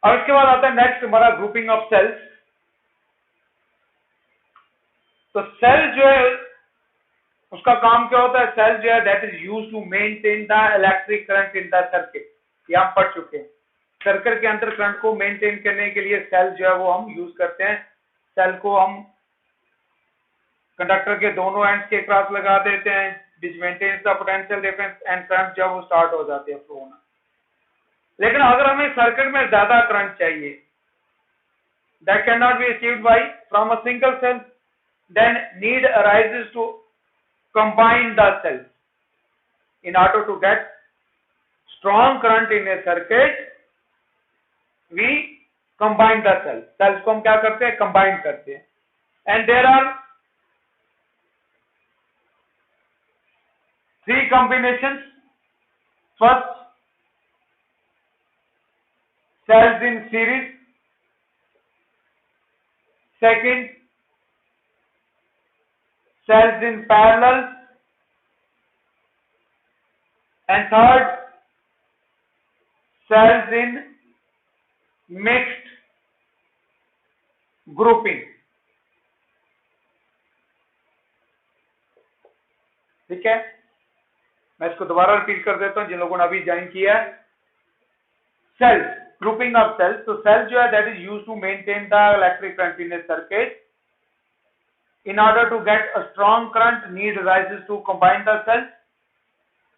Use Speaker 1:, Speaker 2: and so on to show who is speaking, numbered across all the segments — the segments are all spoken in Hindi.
Speaker 1: और इसके बाद आता है नेक्स्ट हमारा ग्रुपिंग ऑफ सेल्स। तो सेल जो है उसका काम क्या होता है? सेल जो है that is use to maintain the electric current in the circuit. ये हम पढ़ चुके हैं। सर्किट के अंदर करंट को मेंटेन करने के लिए सेल जो है वो हम यूज करते हैं। सेल को हम कंडक्टर के दोनों एंड्स के क्रॉस लगा देते हैं, which maintains the potential difference and current जब वो स्टार्ट हो जाती है फ्लो होना। लेकिन अगर हमें सर्किट में ज्यादा करंट चाहिए, that can not be achieved by from a single cell, then need arises to combine the cells. In order to get strong current in a circuit, we combine the cells. Cells को हम क्या करते हैं? Combine करते हैं. And there are 3 combinations. First, cells in series. Second, cells in parallel, and third, cells in mixed grouping. ठीक है, मैं इसको दोबारा रिपीट कर देता हूं जिन लोगों ने अभी ज्वाइन किया है। Cells, grouping of cells. तो सेल जो है that is use to maintain the electric current in a circuit. In order to get a strong current, need arises to combine the cells.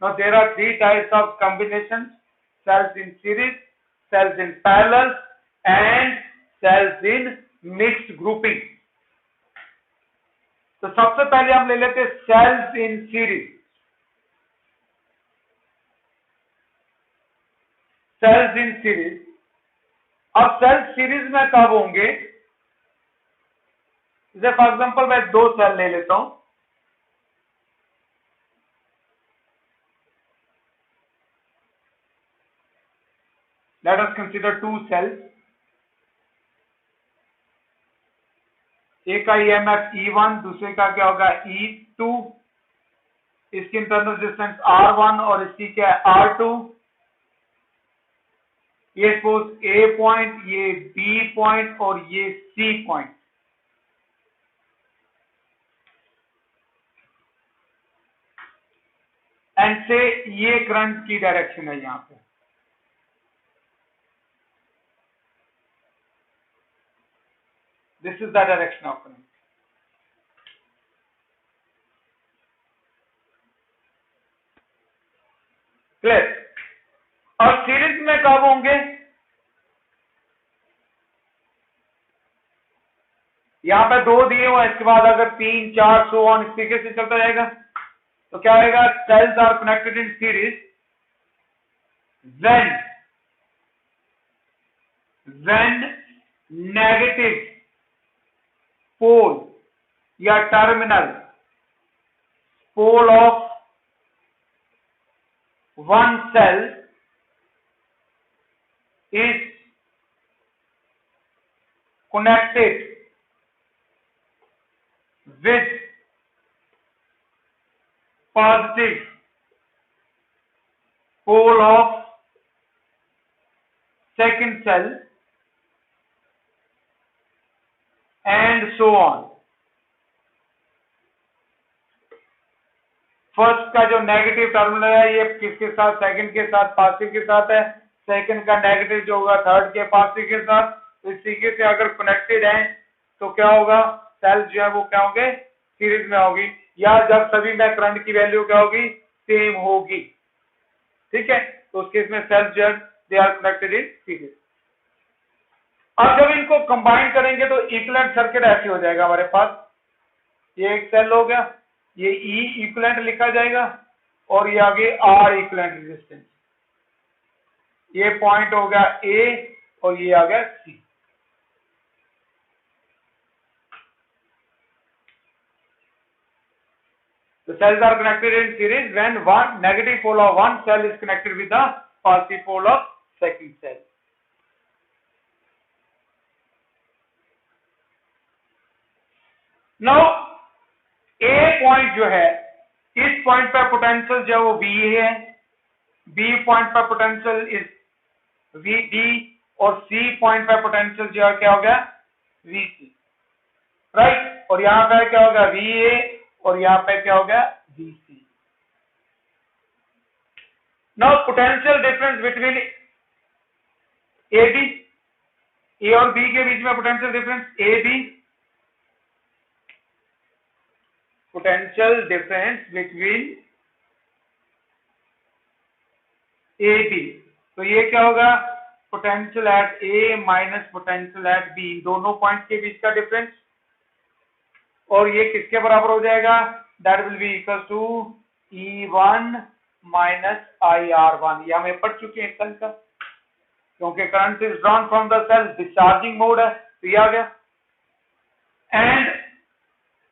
Speaker 1: Now there are 3 types of combinations: cells in series, cells in parallel, and cells in mixed grouping. तो सबसे पहले हम ले लेते हैं cells in series. Cells in series. अब cells series में कब होंगे? जैसे फॉर एग्जाम्पल मैं 2 सेल ले लेता हूं। Let us consider 2 cells. एक का ईएमएफ E1, दूसरे का क्या होगा E2। इसकी इंटरनल रेजिस्टेंस R1 और इसकी क्या है R2। ये सपोज A पॉइंट, ये B पॉइंट और ये C पॉइंट। एंड से ये करंट की डायरेक्शन है यहां पे। This is the direction of current. Clear? और सीरीज में कब होंगे? यहां पे 2 दिए हुए, इसके बाद अगर 3, 4 सो ऑन इस तरीके से चलता जाएगा। तो क्या आएगा? Cells are connected in series when negative pole या terminal pole of one cell is connected with positive pole of second cell and so on. First का जो नेगेटिव टर्मिनल है ये किसके साथ? सेकंड के साथ, पॉजिटिव के साथ है। सेकंड का नेगेटिव जो होगा थर्ड के पॉजिटिव के साथ। इस तरीके से अगर कनेक्टेड है तो क्या होगा? सेल्स जो है वो क्या होंगे? सीरीज में होगी, या जब सभी में करंट की वैल्यू क्या होगी? सेम होगी। ठीक है, तो उस केस में सेल्स जो है they are connected in series. अब जब इनको कंबाइन करेंगे तो इक्विवेलेंट सर्किट ऐसे हो जाएगा हमारे पास। ये एक सेल हो गया, ये E इक्विवेलेंट लिखा जाएगा और ये आगे R इक्विवेलेंट रेजिस्टेंस। ये पॉइंट हो गया A और ये आ गया C। The cells are connected in series when one negative pole of one cell is connected with the positive pole of second cell. Now A point जो है, इस पॉइंट पर पोटेंशियल जो है वो V है, B पॉइंट पर पोटेंशियल इज VD और C पॉइंट पे पोटेंशियल जो है क्या हो गया VC, राइट। और यहाँ पे क्या हो गया VA और यहाँ पे क्या हो गया VC। Now potential difference between AB, A और B के बीच में potential difference AB, potential difference between AB, तो ये क्या होगा potential at A minus potential at B, दोनों पॉइंट के बीच का डिफरेंस। और ये किसके बराबर हो जाएगा, that will be equal to E1 minus IR1। ये हमें पढ़ चुके हैं कल का, क्योंकि current is drawn from the cell, discharging mode है तो ये आ गया। And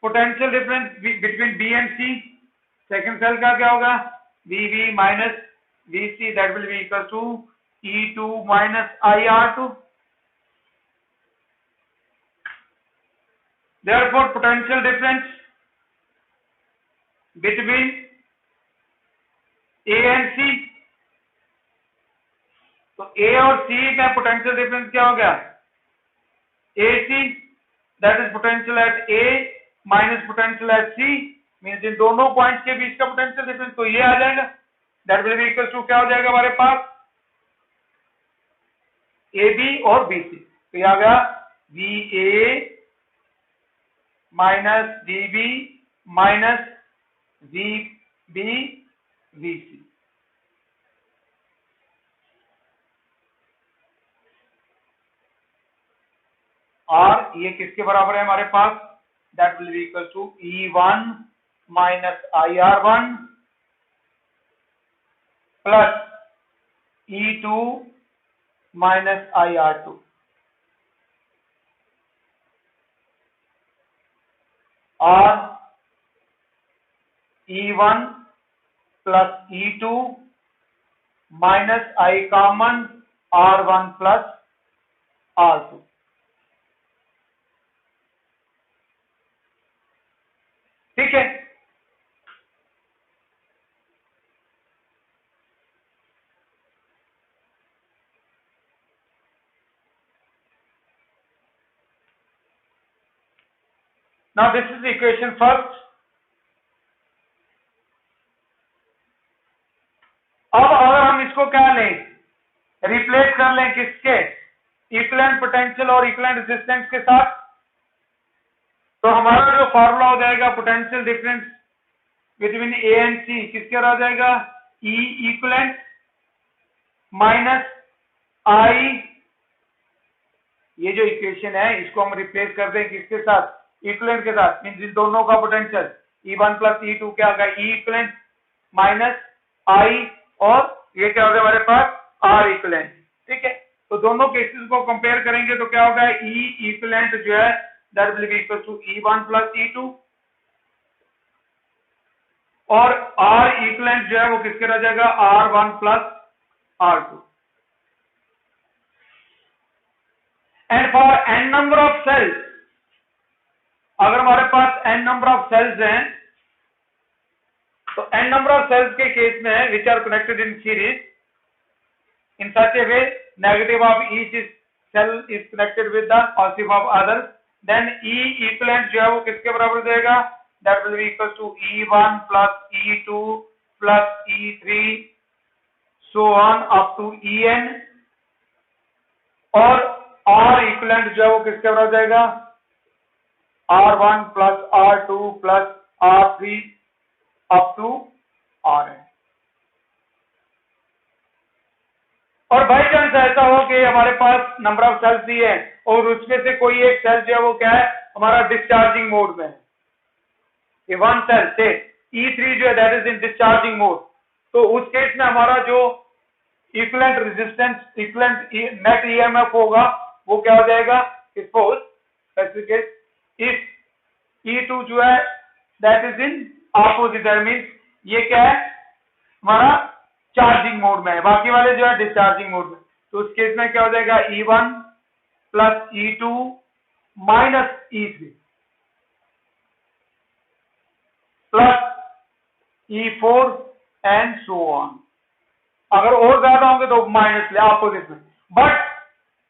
Speaker 1: potential difference between B and C, second cell का क्या होगा VB minus VC, that will be equal to E2 minus IR2. Therefore, potential difference between A and C, तो A और C का पोटेंशियल डिफरेंस क्या हो गया AC, that is potential at A minus potential at C, means इन दोनों पॉइंट्स के बीच का पोटेंशियल डिफरेंस, तो ये आ जाएगा that will be equal to क्या हो जाएगा हमारे पास AB और BC, तो ये आ गया VA minus VB minus VB VC। और ये किसके बराबर है हमारे पास, that will be equal to E1 minus IR1 plus E2 minus IR2। और E1 plus E2 minus I common R1 plus R2। ठीक है, now this is equation first। अब अगर हम इसको क्या लें, रिप्लेस कर लें किसके, इक्विवेलेंट पोटेंशियल और इक्विवेलेंट रेजिस्टेंस के साथ, तो हमारा जो फॉर्मूला हो जाएगा potential difference between A and C किसके आ जाएगा E इक्विवेलेंट माइनस I, ये जो इक्वेशन है इसको हम रिप्लेस कर दें किसके साथ, इक्विवेलेंट के साथ, मींस इन दोनों का पोटेंशियल E1 प्लस E2 क्या होगा E इक्विवेलेंट माइनस I, और ये क्या होगा हमारे पास R इक्विवेलेंट। ठीक है, तो दोनों केसेस को कंपेयर करेंगे तो क्या होगा E इक्विवेलेंट जो है that will be equal to E1 plus E2, और R इक्विवेलेंट जो है वो किसके रह जाएगा R1 plus R2। And for n number of cells, अगर हमारे पास n नंबर ऑफ सेल्स हैं तो n नंबर ऑफ सेल्स के केस में which are connected in series in such a way negative of each cell is connected with the positive of other, then E equivalent जो है वो किसके बराबर हो जाएगा, that will be equal to E1 plus E2 plus E3 so on up to En, और R इक्विवेलेंट जो है वो किसके बराबर हो जाएगा R1 plus R2 plus R3 up to Rn। और बाई चांस ऐसा हो कि हमारे पास नंबर ऑफ सेल्स दिए हैं और उसमें से कोई एक सेल जो है वो क्या है हमारा डिस्चार्जिंग मोड में है, ये वन सेल से E3 जो है that is in discharging mode, तो उस केस में हमारा जो equivalent resistance equivalent net EMF होगा वो क्या हो जाएगा, सपोज स्पेसिफिक इफ E2 जो है that is in opposite, that means ये क्या है हमारा चार्जिंग मोड में है, बाकी वाले जो है डिस्चार्जिंग मोड में, तो उस केस में क्या हो जाएगा E1 plus E2 minus E3 plus E4 and so on. अगर और ज्यादा होंगे तो माइनस ले ऑपोजिट में, बट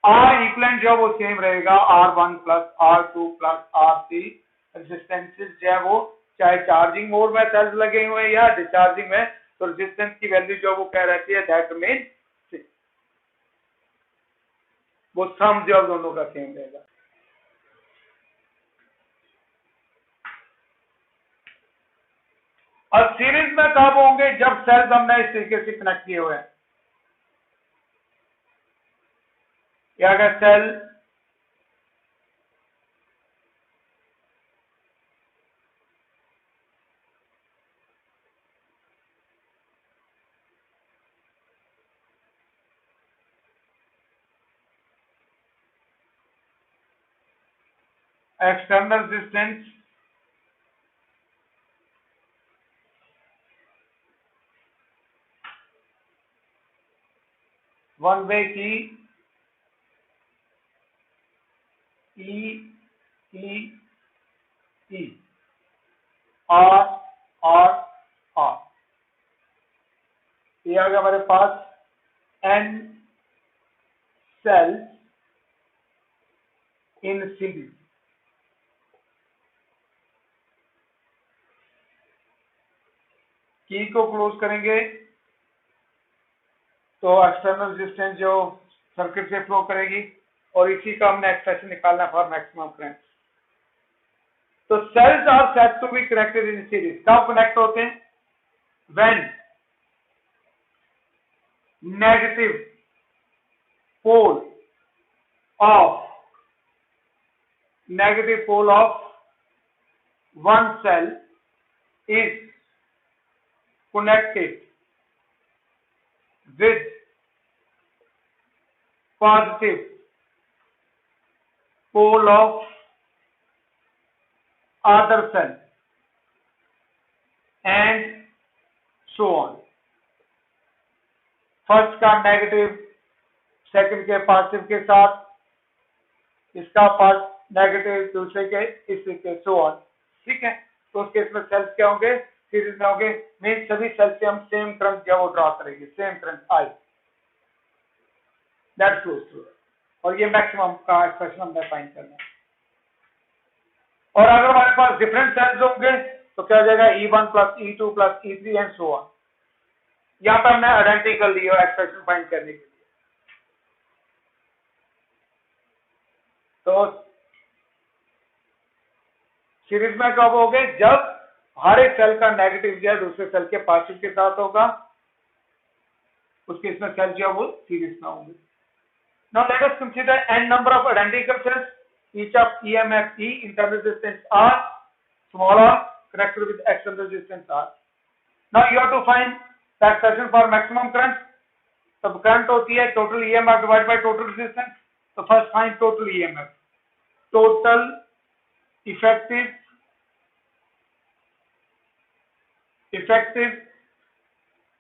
Speaker 1: आर इक्वलेंट जो है वो सेम रहेगा, R1 plus R2 plus R3 resistances जो है वो चाहे चार्जिंग मोड में सेल्स लगे हुए हैं या डिस्चार्जिंग में, तो रेजिस्टेंस की वैल्यू जो वो क्या रहती है, दैट मीन वो सम जो दोनों का सेम रहेगा। और सीरीज में कब होंगे, जब सेल्स हमने इस तरीके से कनेक्ट किए हुए हैं, या अगर cell external resistance one way की ई आर आर आर, ये आ गया हमारे पास एन सेल्स इन सीरीज। की को क्लोज करेंगे तो एक्सटर्नल रेजिस्टेंस जो सर्किट से फ्लो करेगी, और इसी का हमने एक्सप्रेशन निकालना फॉर मैक्सिमम करंट। तो cells are said to be connected in series. कब कनेक्ट होते हैं, when negative pole of one cell is connected with positive pole of other cell and so on। First का नेगेटिव सेकंड के पॉजिटिव के साथ, इसका पार्ट नेगेटिव दूसरे के, इस तरीके सो ऑन, ठीक है। तो उस केस में सेल्स क्या होंगे, सीरीज में होंगे, मीन सभी सेल्स से हम सेम करंट जो वो ड्रॉ करेंगे, same current I that flows through, और ये मैक्सिमम का एक्सप्रेशन हमने फाइंड करना है। और अगर हमारे पास डिफरेंट सेल्स होंगे तो क्या हो जाएगा, E1 plus E2 plus E3 and so on. यहां पर हमने आइडेंटिकल ली और एक्सप्रेशन फाइंड करने के लिए। तो सीरीज में कब होंगे, जब हर एक सेल का नेगेटिव जो है दूसरे सेल के पॉजिटिव के साथ होगा, उसके इसमें सेल जो है वो सीरीज में होंगे। Now let us consider n number of identical sales, each of EMF E, internal resistance R, small r, connected with external resistance R। Now you have to find the expression for maximum current। तब करंट होती है total EMF divide by total resistance. तो first find total EMF, total effective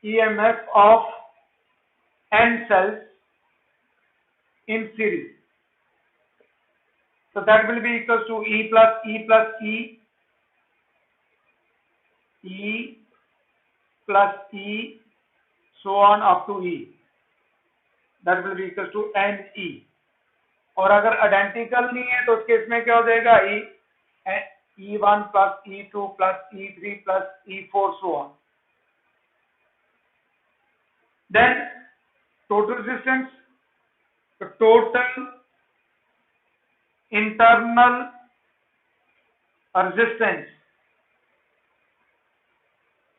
Speaker 1: EMF of n cells in series। So that will be equals to E plus E plus E, E plus E, so on up to E, that will be equals to NE। और अगर आइडेंटिकल नहीं है तो उस केस में क्या हो जाएगा, E1 plus E2 plus E3 plus E4 so on। Then total resistance, the total internal resistance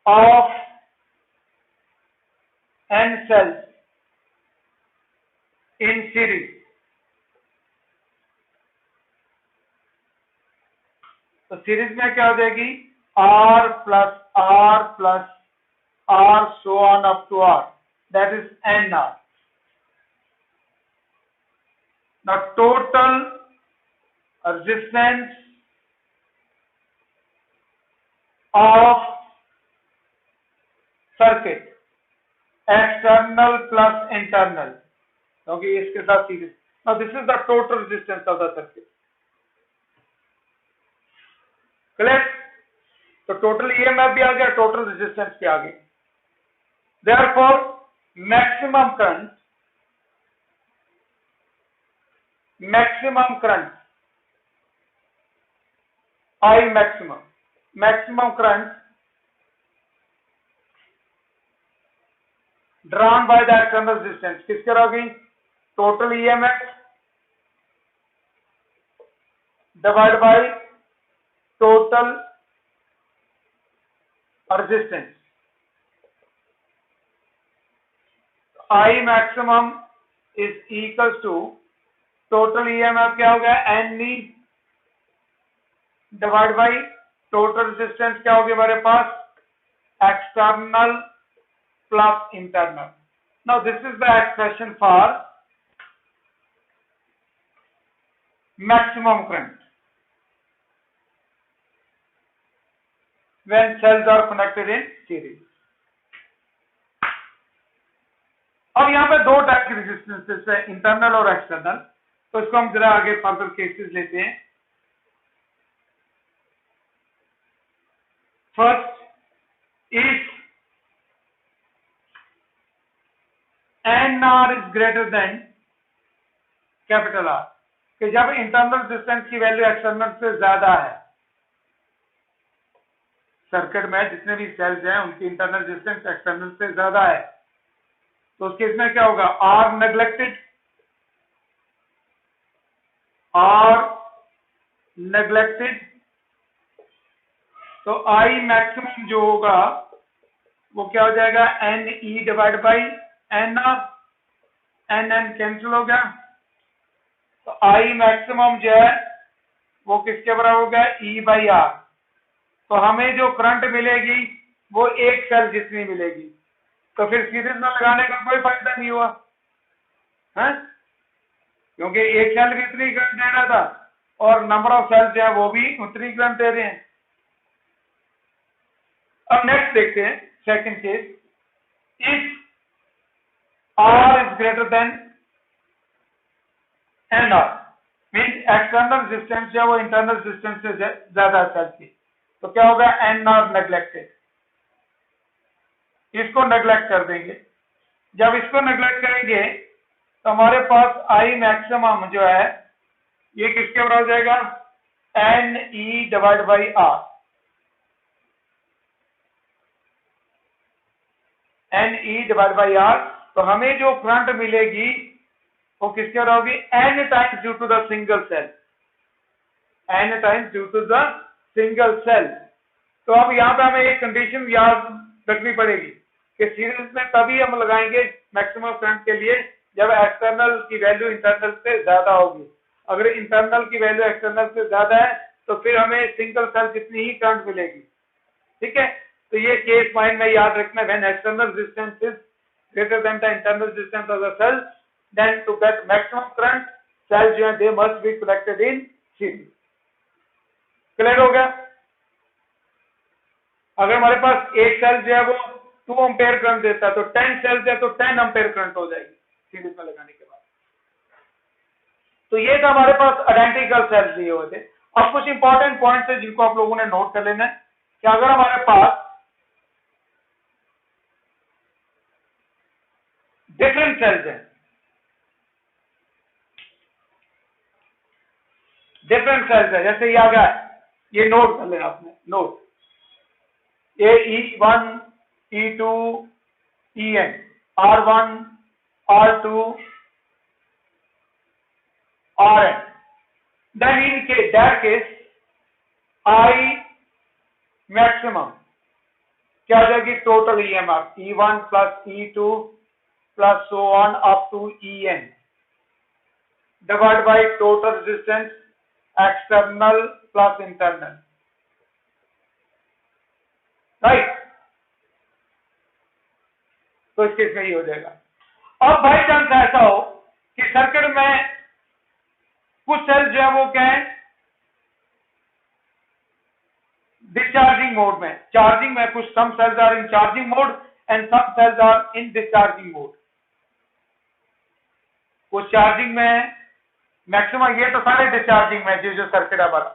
Speaker 1: of n cells in series। तो सीरीज में क्या हो जाएगी, R plus R so on up to R, that is NR। Now total resistance of circuit, external plus internal, क्योंकि इसके साथ series. Now this is the total resistance of the circuit। Clear. तो टोटल EMF भी आ गया, टोटल रेजिस्टेंस भी आ गई। Therefore maximum current maximum current, I maximum current drawn by the external resistance किसके होगी? Total EMF divide by total resistance. I maximum is equals to total EMF क्या हो गया? NE divide by total resistance क्या होगी हमारे पास? External plus internal. Now this is the expression for maximum current when cells are connected in series. अब यहाँ पे दो टाइप की रेजिस्टेंसेस है, इंटरनल और एक्सटर्नल. तो इसको हम जरा आगे फर्दर केसेस लेते हैं. First, if NR is greater then capital R, कि जब इंटरनल रेजिस्टेंस की वैल्यू एक्सटर्नल से ज्यादा है, सर्किट में जितने भी सेल्स हैं उनकी इंटरनल रेजिस्टेंस एक्सटर्नल से ज्यादा है, तो उस केस में क्या होगा? R नेग्लेक्टेड, तो I मैक्सिमम जो होगा वो क्या हो जाएगा? NE divide by NR, NN cancel हो गया, तो I मैक्सिमम जो है वो किसके बराबर हो गया? E by R. तो हमें जो करंट मिलेगी वो एक सेल जितनी मिलेगी, तो फिर सीरीज में लगाने का कोई फायदा नहीं हुआ है, क्योंकि एक सेल भी इतनी करंट दे रहा था और नंबर ऑफ सेल्स जो है वो भी उतनी करंट दे रहे हैं. अब नेक्स्ट देखते हैं second case. If R is greater then NR, means external resistance जो है वो इंटरनल रेजिस्टेंस से ज्यादा सेल की, तो क्या होगा? NR neglected. इसको नेग्लेक्ट कर देंगे. जब इसको नेग्लेक्ट करेंगे तो हमारे पास I मैक्सिमम जो है ये किसके बराबर हो जाएगा? NE divide by R. NE divide by R. तो हमें जो करंट मिलेगी वो किसके बराबर होगी? N times due to the single cell, N times due to the single cell. तो अब यहाँ पे हमें एक कंडीशन याद रखनी पड़ेगी कि सीरीज में तभी हम लगाएंगे मैक्सिमम करंट के लिए जब एक्सटर्नल की वैल्यू इंटरनल से ज्यादा होगी. अगर इंटरनल की वैल्यू एक्सटर्नल से ज्यादा है तो फिर हमें सिंगल सेल जितनी ही करंट मिलेगी. ठीक है, तो ये केस माइंड में याद रखना. When external resistance is greater than the internal resistance of the cell, then to get maximum current cell जो है they must be connected in series. Clear हो गया? अगर हमारे पास एक सेल जो है वो 2 एम्पेयर करंट देता है तो 10 सेल्स है तो 10 एम्पेयर करंट हो जाएगी सीरीज में लगाने के बाद. तो ये था हमारे पास आइडेंटिकल सेल्स दिए हुए थे. अब कुछ इंपॉर्टेंट पॉइंट्स है जिनको आप लोगों ने नोट कर लेना है कि अगर हमारे पास डिफरेंट सेल्स हैं, डिफरेंट सेल्स है, जैसे ये आ गया, ये नोट कर लेना आपने. Note E1, E2, En, R1, R2, Rn. Then in that case, I maximum क्या हो जाएगी? Total EMF E1 plus E2 plus so on up to En divided by total resistance external plus internal. Right, तो इस केस में ये हो जाएगा. अब बाई चांस ऐसा हो कि सर्किट में कुछ सेल जो है वो क्या है? डिस्चार्जिंग मोड में, चार्जिंग में. कुछ some cells are in charging mode and some cells are in discharging mode. कुछ चार्जिंग में, मैक्सिमम ये तो सारे डिस्चार्जिंग में जो सर्किट है हमारा,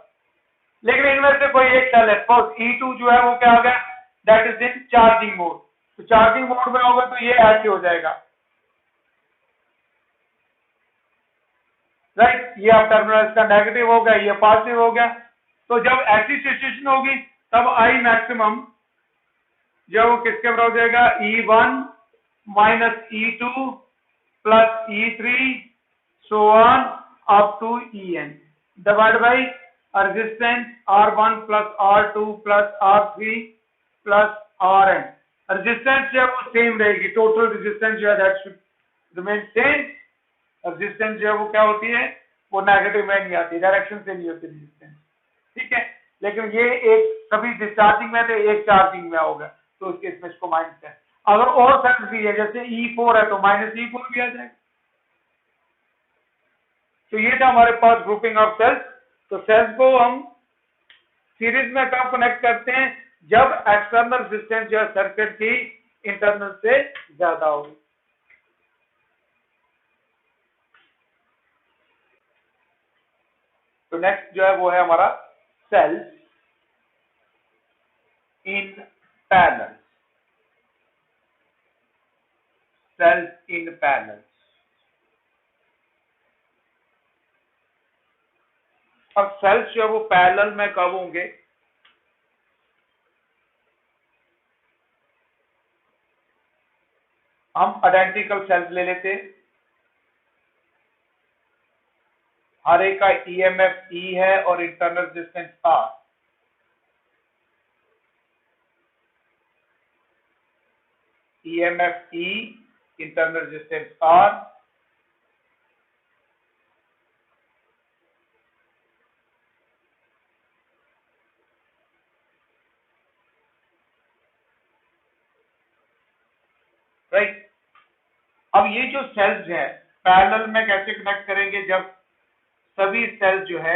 Speaker 1: लेकिन इनमें से कोई एक सेल है, सपोज E2 जो है वो क्या हो गया? That is in charging mode. तो चार्जिंग मोड में होगा तो ये ऐसे हो जाएगा. राइट। ये अब टर्मिनल इसका नेगेटिव हो गया, ये पॉजिटिव हो गया। तो जब ऐसी सिचुएशन होगी तब आई मैक्सिमम जो वो किसके बराबर हो जाएगा, E1 minus E2 plus E3 so on up to En divide by resistance R1 plus R2 plus R3 plus Rn। Resistance जो है वो सेम रहेगी, टोटल रेजिस्टेंस जो है that should remain same. Resistance जो है वो क्या होती है, वो नेगेटिव में नहीं आती, डायरेक्शन से नहीं होती रेजिस्टेंस, ठीक है। लेकिन ये एक सभी डिस्चार्जिंग में थे, एक चार्जिंग में होगा, तो उसके इसमें इसको माइनस है। अगर और सेल्स भी है जैसे E4 है तो माइनस E4 भी आ जाएगा। तो ये था हमारे पास ग्रुपिंग ऑफ सेल्स। तो सेल्स को हम सीरीज में कब कनेक्ट करते हैं, जब एक्सटर्नल रेजिस्टेंस जो है सर्किट की इंटरनल से ज्यादा होगी। तो नेक्स्ट जो है वो है हमारा cells in parallel. Cells in parallel. अब सेल्स जो है वो पैरेलल में कब होंगे, हम आइडेंटिकल सेल्स ले लेते हैं। हर एक का ईएमएफ E है और internal resistance R। EMF E, internal resistance R। Right. अब ये जो सेल्स है पैरेलल में कैसे कनेक्ट करेंगे, जब सभी सेल्स जो है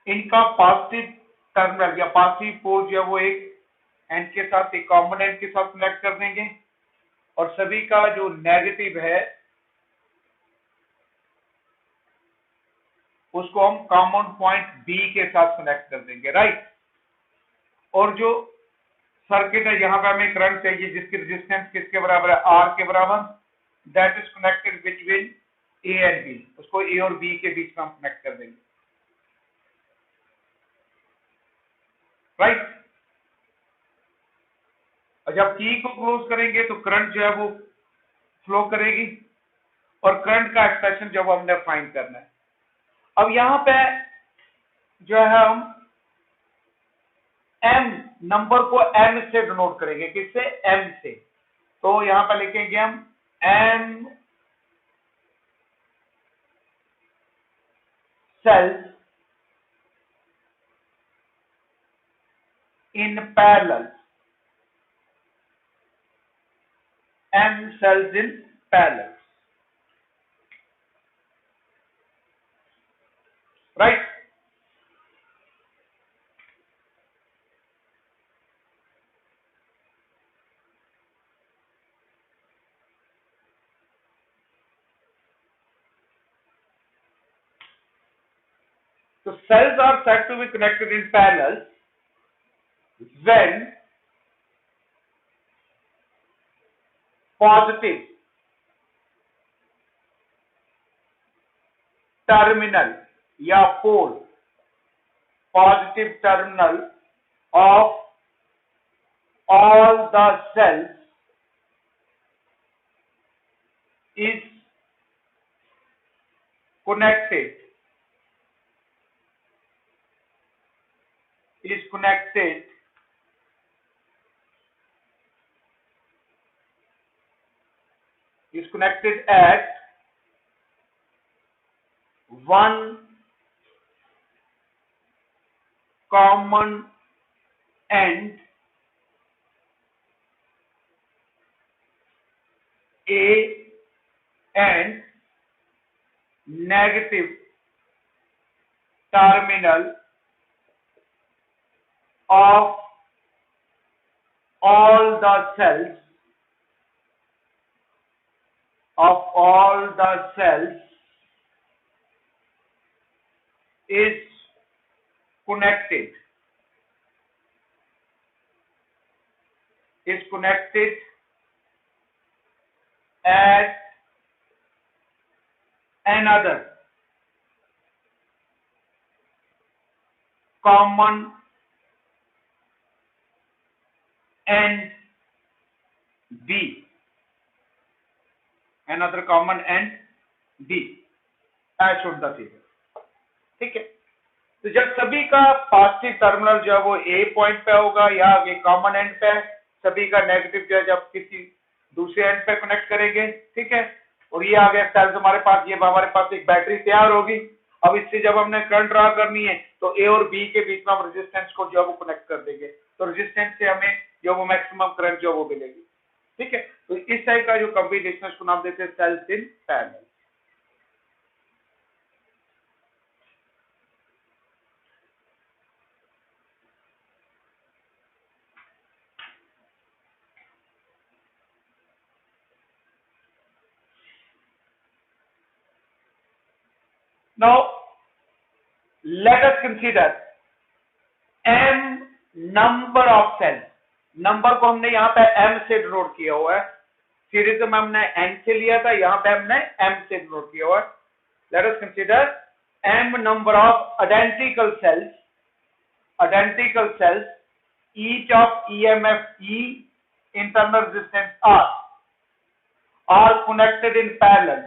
Speaker 1: इनका पॉजिटिव टर्मिनल या पॉजिटिव पोल जो है वो एक एंड के साथ, एक कॉमन एंड के साथ कनेक्ट कर देंगे, और सभी का जो नेगेटिव है उसको हम कॉमन पॉइंट बी के साथ कनेक्ट कर देंगे, राइट। और जो सर्किट है यहां पे हमें करंट चाहिए जिसकी रेजिस्टेंस किसके बराबर है, आर के बराबर, that is connected between A and B, उसको ए और बी के बीच में हम कनेक्ट कर देंगे, राइट। और जब की को क्लोज करेंगे तो करंट जो है वो फ्लो करेगी, और करंट का एक्सप्रेशन जब हमने फाइंड करना है। अब यहां पे जो है हम एम नंबर को एम से डिनोट करेंगे, किससे, एम से। तो यहां पर लिखेंगे हम M cells in parallel. M cells in parallel, right? So cells are said to be connected in parallel when positive terminal या pole, positive terminal of all the cells is connected, is connected is connected at one common end A and negative terminal of all the cells is connected at another common and B, another common and B as shown the figure. ठीक है, तो जब सभी का पॉजिटिव टर्मिनल जो है वो ए पॉइंट पे होगा या ये कॉमन एंड पे, सभी का नेगेटिव जो है जब किसी दूसरे एंड पे कनेक्ट करेंगे, ठीक है, और ये आ गया सेल्स हमारे पास, ये हमारे पास एक बैटरी तैयार होगी। अब इससे जब हमने करंट ड्रा करनी है तो ए और बी के बीच में हम रेजिस्टेंस को जो है वो कनेक्ट कर देंगे, तो रेजिस्टेंस से हमें जो वो मैक्सिमम करंट जो वो मिलेगी। ठीक है, तो इस टाइप का जो कॉम्बिनेशन को नाम देते हैं cells in parallel. Now let us consider m number of cells. Number को हमने यहाँ पे m से डिनोट किया हुआ है, सीरीज में हमने n से लिया था, यहाँ पे हमने m से डिनोट किया हुआ है। Let us consider m number of identical cells, each of EMF E, internal resistance R, are connected in parallel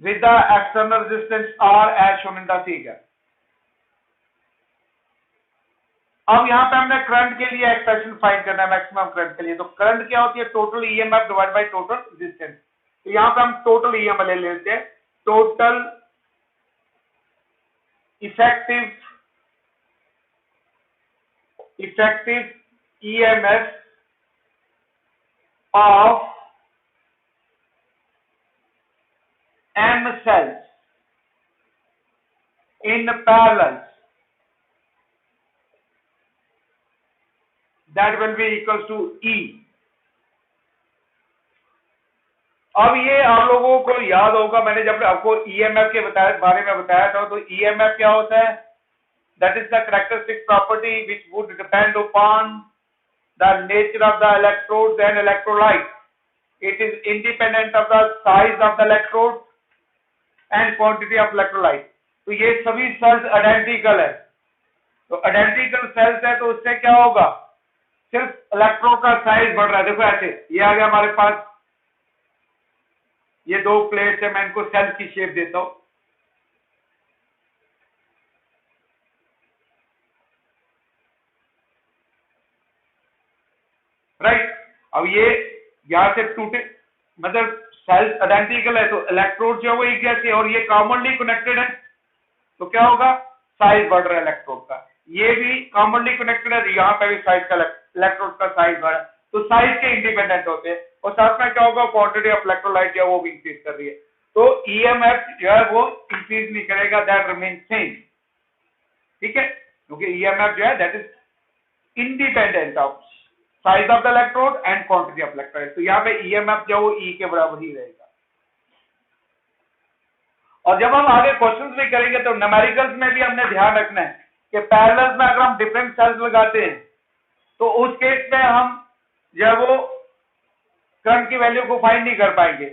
Speaker 1: with the external resistance R as shown in the figure. अब यहां पे हमने करंट के लिए एक्सप्रेशन फाइंड करना है, मैक्सिमम करंट के लिए। तो करंट क्या होती है? Total EMF divide by total resistance. तो यहां पे हम टोटल ईएमएफ ले लेते हैं, total effective EMF of M cells in parallel, that will be equals to E. अब ये आप लोगों को याद होगा, मैंने जब आपको EMF के बारे में बताया था, तो EMF क्या होता है? That is the characteristic property which would depend upon the nature of the electrodes and electrolyte. It is independent of the size of the electrode and quantity of electrolyte. तो ये सभी सेल्स आइडेंटिकल है, तो आइडेंटिकल सेल्स है तो उससे क्या होगा? सिर्फ इलेक्ट्रोड का साइज बढ़ रहा है। देखो ऐसे ये आ गया हमारे पास, ये दो प्लेट्स है, मैं इनको सेल की शेप देता हूं। राइट, अब ये यहां से टूटे, मतलब सेल्स आइडेंटिकल है तो इलेक्ट्रोड जो है वो एक जैसे, और ये कॉमनली कनेक्टेड है, तो क्या होगा? साइज बढ़ रहा है इलेक्ट्रोड का। ये भी कॉमनली कनेक्टेड है, यहाँ पे भी साइज का इलेक्ट्रोड का साइज बढ़ा, तो साइज के इंडिपेंडेंट होते हैं। और साथ में क्या होगा? क्वांटिटी ऑफ इलेक्ट्रोलाइट जो है वो भी इंक्रीज कर रही है, तो ईएमएफ जो है वो इंक्रीज नहीं करेगा, दैट रिमेन सेम। ठीक है, क्योंकि ईएमएफ जो है that is independent of size of the electrode and quantity of electrolyte. तो यहाँ पे ईएमएफ जो वो ई के बराबर ही रहेगा। और जब हम आगे क्वेश्चंस भी करेंगे तो न्यूमेरिकल्स में भी हमने ध्यान रखना है कि पैरेलल्स में अगर हम डिफरेंट सेल्स लगाते हैं तो उस केस में हम जो है वो करंट की वैल्यू को फाइंड नहीं कर पाएंगे।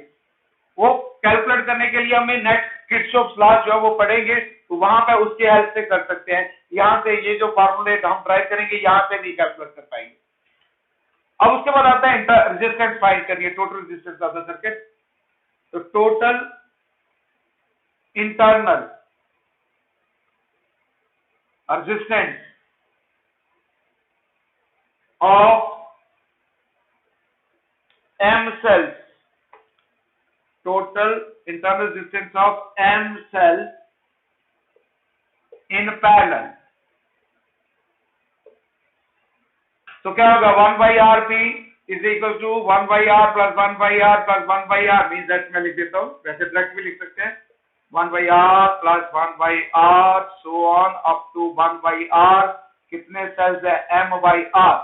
Speaker 1: वो कैलकुलेट करने के लिए हमें नेक्स्ट किरचॉफ्स लॉ जो है वो पढ़ेंगे, तो वहां पे उसके हेल्प से कर सकते हैं। यहां से ये जो फॉर्मूले हम ट्राई करेंगे यहां से भी कैलकुलेट कर पाएंगे। अब उसके बाद आता है रेजिस्टेंस फाइंड करिए, total resistance of the circuit. तो total internal resistance of M cells, total internal resistance of M cells in parallel, तो क्या होगा? 1 by RP is equal to 1 by R plus 1 by R plus 1 by R, means that मैं लिख देता हूं, वैसे डायरेक्ट भी लिख सकते हैं, 1 by R plus 1 by R so on up to 1 by R। कितने सेल्स है? M by R।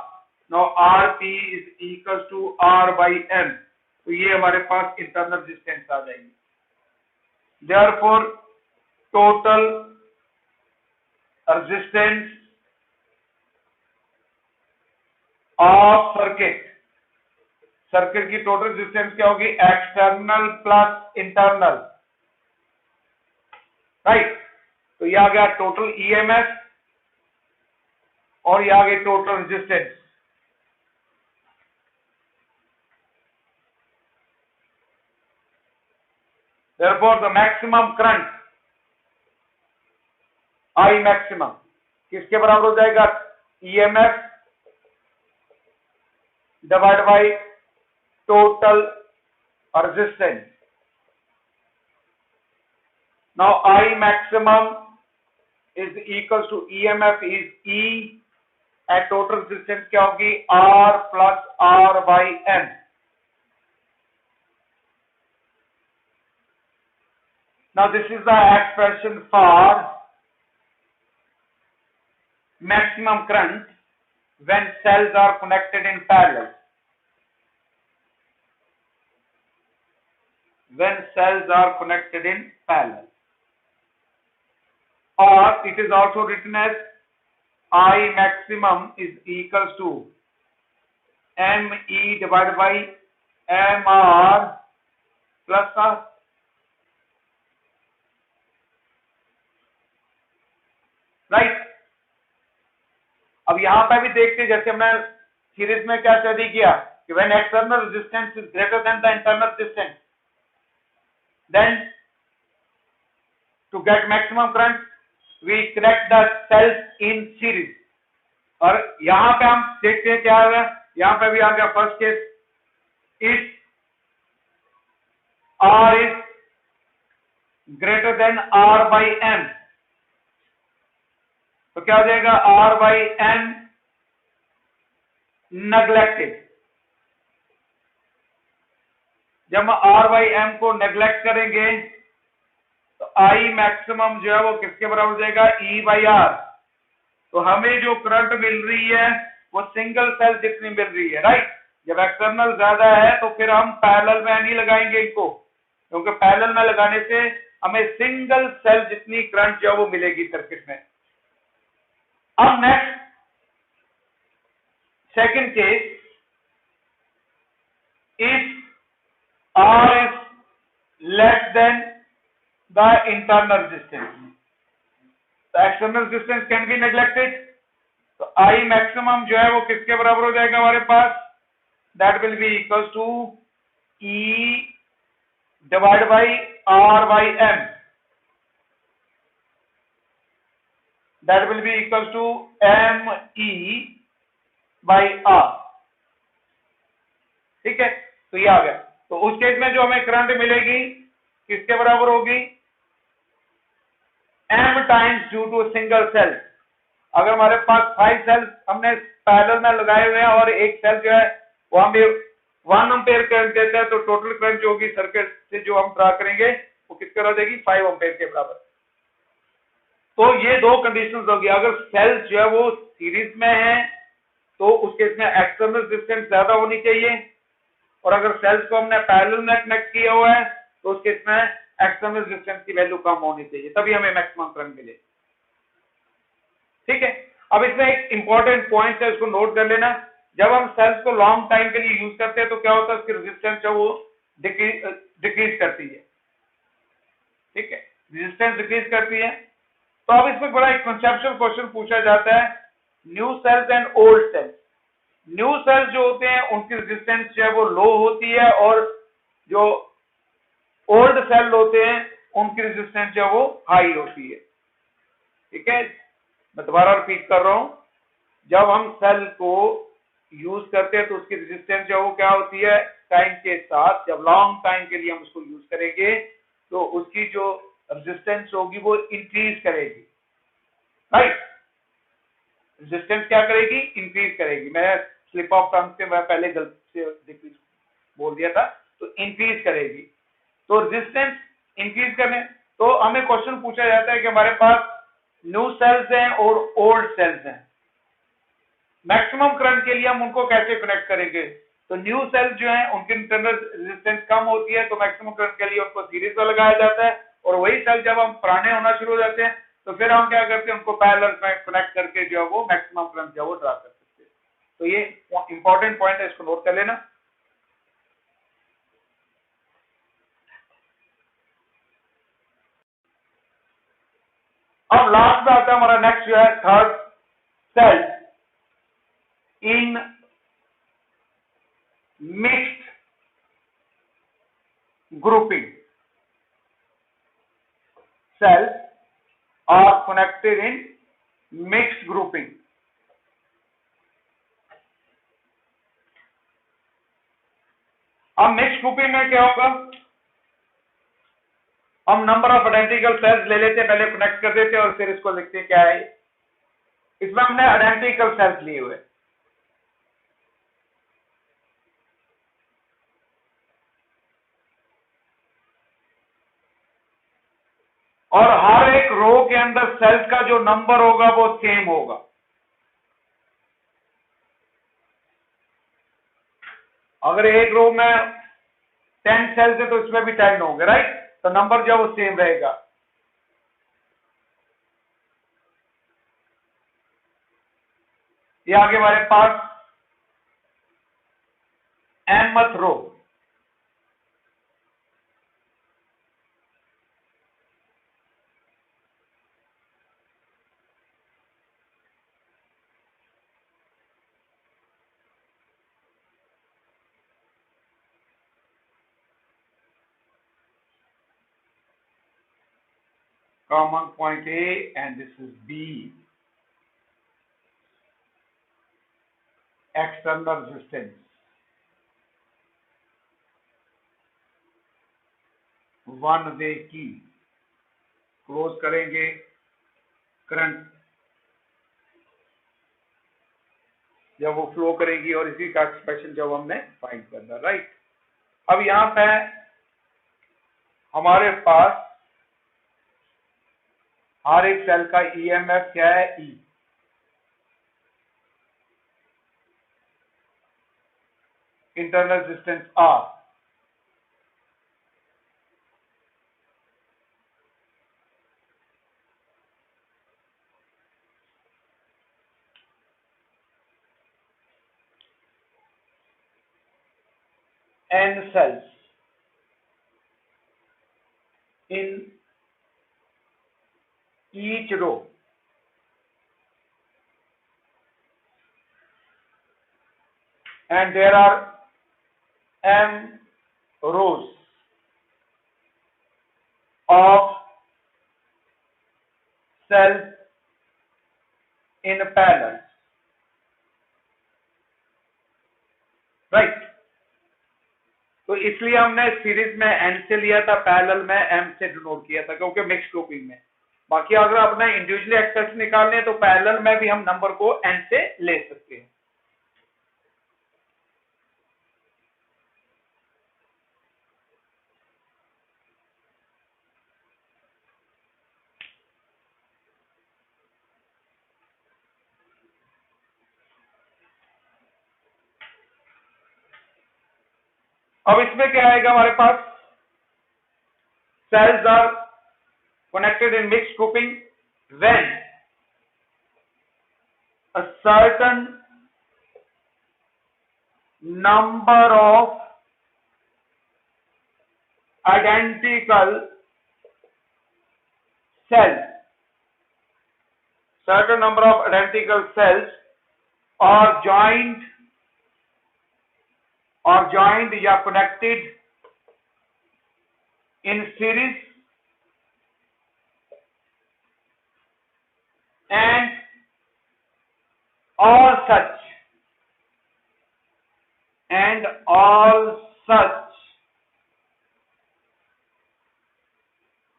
Speaker 1: Now RP is equals to R by M, तो ये हमारे पास इंटरनल रेजिस्टेंस आ जाएगी। Therefore total resistance of circuit circuit की टोटल रेजिस्टेंस क्या होगी, एक्सटर्नल प्लस इंटरनल, राइट। तो ये आ गया टोटल ईएमएफ और ये आ गई total resistance. Therefore the maximum current I maximum किसके बराबर हो जाएगा, EMF divide by total resistance. Now I maximum is equals to EMF is E and total resistance क्या होगी, R plus R by N। Now this is the expression for maximum current when cells are connected in parallel. When cells are connected in parallel. Or it is also written as I maximum is equals to ME divided by MR plus R. Right. अब यहां पर भी देखते हैं, जैसे हमने सीरीज में क्या स्टडी किया कि when external resistance is greater than the internal resistance, then to get maximum current we connect the cells in series. और यहां पे हम देखते हैं क्या आ गया, यहां पे भी आ गया first case, if R is greater than R by M, तो क्या हो जाएगा, R by M नेग्लेक्टेड। जब हम R by M को नेग्लेक्ट करेंगे तो I मैक्सिमम जो है वो किसके बराबर हो जाएगा, E by R। तो हमें जो करंट मिल रही है वो सिंगल सेल जितनी मिल रही है, राइट। जब एक्सटर्नल ज्यादा है तो फिर हम पैरेलल में नहीं लगाएंगे इनको, क्योंकि पैरेलल में लगाने से हमें सिंगल सेल जितनी करंट जो है वो मिलेगी सर्किट में। अब next second case, if R is less than the internal resistance, the external resistance can be neglected। तो I maximum जो है वो किसके बराबर हो जाएगा हमारे पास, that will be equals to E divided by R by M, that will be equals to ME by R। ठीक है, तो ये आ गया। तो उस केस में जो हमें करंट मिलेगी किसके बराबर होगी, M times due to single cell. अगर हमारे पास 5 सेल्स हमने पैरेलल में लगाए हुए हैं और एक सेल जो है वो हमें 1 एम्पेयर करंट देता है, तो टोटल करंट जो होगी सर्किट से जो हम ड्रा करेंगे वो किसके बराबर देगी, 5 एम्पेयर के बराबर। तो ये दो कंडीशंस होगी। अगर सेल्स जो है वो सीरीज में है तो उस केस में एक्सटर्नल रेजिस्टेंस ज्यादा होनी चाहिए, और अगर सेल्स को हमने पैरेलल में कनेक्ट किया हुआ है तो उस केस में एक्सटर्नल रेजिस्टेंस की वैल्यू कम होनी चाहिए, तभी हमें मैक्सिमम करंट मिले। ठीक है, अब इसमें एक इंपॉर्टेंट पॉइंट है, इसको नोट कर लेना। जब हम सेल्स को लॉन्ग टाइम के लिए यूज करते हैं तो क्या होता है, उसकी रेजिस्टेंस जो वो डिक्रीज करती है। ठीक है, रेजिस्टेंस डिक्रीज करती है। तो अब इसमें बड़ा एक कंसेप्चुअल क्वेश्चन पूछा जाता है, new cells and old cells. New cells जो होते हैं उनकी रेजिस्टेंस जो है वो लो होती है, और जो ओल्ड सेल होते हैं उनकी रेजिस्टेंस जो है वो हाई होती है। ठीक है, मैं दोबारा रिपीट कर रहा हूं, जब हम सेल को यूज करते हैं तो उसकी रेजिस्टेंस जो है वो क्या होती है, टाइम के साथ जब लॉन्ग टाइम के लिए हम उसको यूज करेंगे तो उसकी जो रेजिस्टेंस होगी वो इंक्रीज करेगी, राइट। रेजिस्टेंस क्या करेगी, इंक्रीज करेगी। मैं स्लिप ऑफ टंग से मैं पहले गलती से बोल दिया था, तो इंक्रीज करेगी। तो रेजिस्टेंस इंक्रीज करने, तो हमें क्वेश्चन पूछा जाता है कि हमारे पास न्यू सेल्स हैं और ओल्ड सेल्स हैं, मैक्सिमम करंट के लिए हम उनको कैसे कनेक्ट करेंगे। तो न्यू सेल्स जो हैं उनकी इंटरनल रेजिस्टेंस कम होती है, तो मैक्सिमम करंट के लिए उनको सीरीज में लगाया जाता है, और वही सेल जब हम पुराने होना शुरू हो जाते हैं तो फिर हम क्या करते हैं, उनको पैरेलल में कनेक्ट करके जो है वो मैक्सिमम करंट जो है वो ड्रा कर सकते हैं। तो ये इंपॉर्टेंट पॉइंट है, इसको नोट कर लेना। अब लास्ट में आता है हमारा नेक्स्ट जो है third, cell in mixed grouping. Cells are connected in mixed grouping. अब मिक्स्ड ग्रुपिंग में क्या होगा, हम नंबर ऑफ आइडेंटिकल सेल्स ले लेते हैं, पहले कनेक्ट कर देते हैं और फिर इसको लिखते हैं क्या है। इसमें हमने आइडेंटिकल सेल्स लिए हुए, और हर एक रो के अंदर सेल्स का जो नंबर होगा वो सेम होगा। अगर एक रो में 10 सेल्स है तो इसमें भी 10 होंगे, राइट, तो नंबर जो है वो सेम रहेगा। ये आगे हमारे पास nth row, common point A and this is B, external resistance 1 वे की, क्लोज करेंगे, करंट जब वो फ्लो करेगी और इसी का एक्सप्रेशन जब हमने फाइंड करना, राइट। अब यहां पे हमारे पास हर एक सेल का ईएमएफ क्या है, E, internal resistance R, n cells in each row and there are m rows of cells in parallel, right। तो इसलिए हमने सीरीज में n से लिया था, पैरेलल में m से डिनोट किया था, क्योंकि मिक्स ग्रुपिंग में। बाकी अगर अपना इंडिविजुअली एक्सप्रेशन निकालने हैं तो पैरेलल में भी हम नंबर को n से ले सकते हैं। अब इसमें क्या आएगा हमारे पास, cells are connected in mixed grouping when a certain number of identical cells are joined या connected in series and all such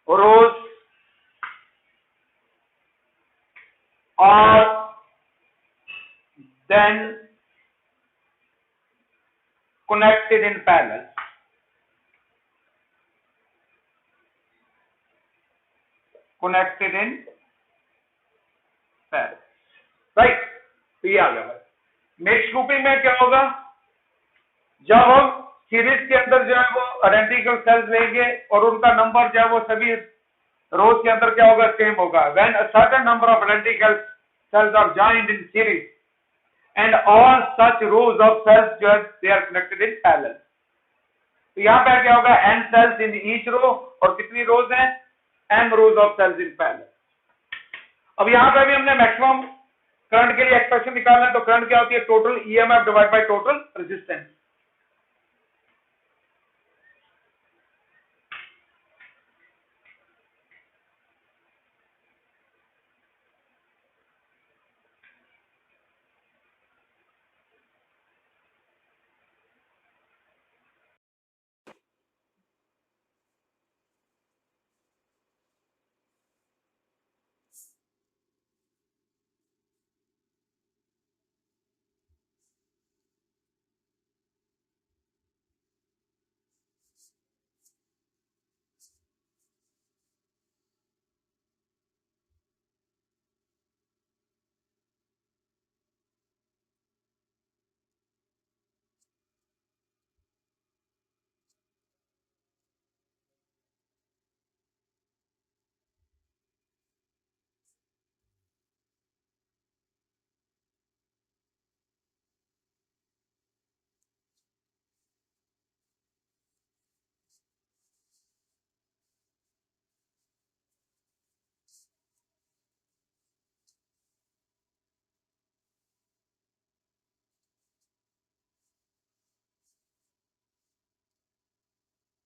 Speaker 1: rows are then connected in parallel. Right, तो ये आ गया। मिक्स्ड ग्रुपिंग में क्या होगा, जब हम सीरीज के अंदर जो है वो आइडेंटिकल सेल्स लेंगे और उनका नंबर जो है वो सभी रोज के अंदर क्या होगा, सेम होगा। When a certain number of identical cells are joined in series and all such rows of cells जो है they are connected in parallel. तो यहाँ पे क्या होगा, n cells in each row, और कितनी रोज हैं, m rows of cells in parallel. अब यहाँ पे भी हमने मैक्सिमम करंट के लिए एक्सप्रेशन निकालना है, तो करंट क्या होती है, total EMF divide by total resistance.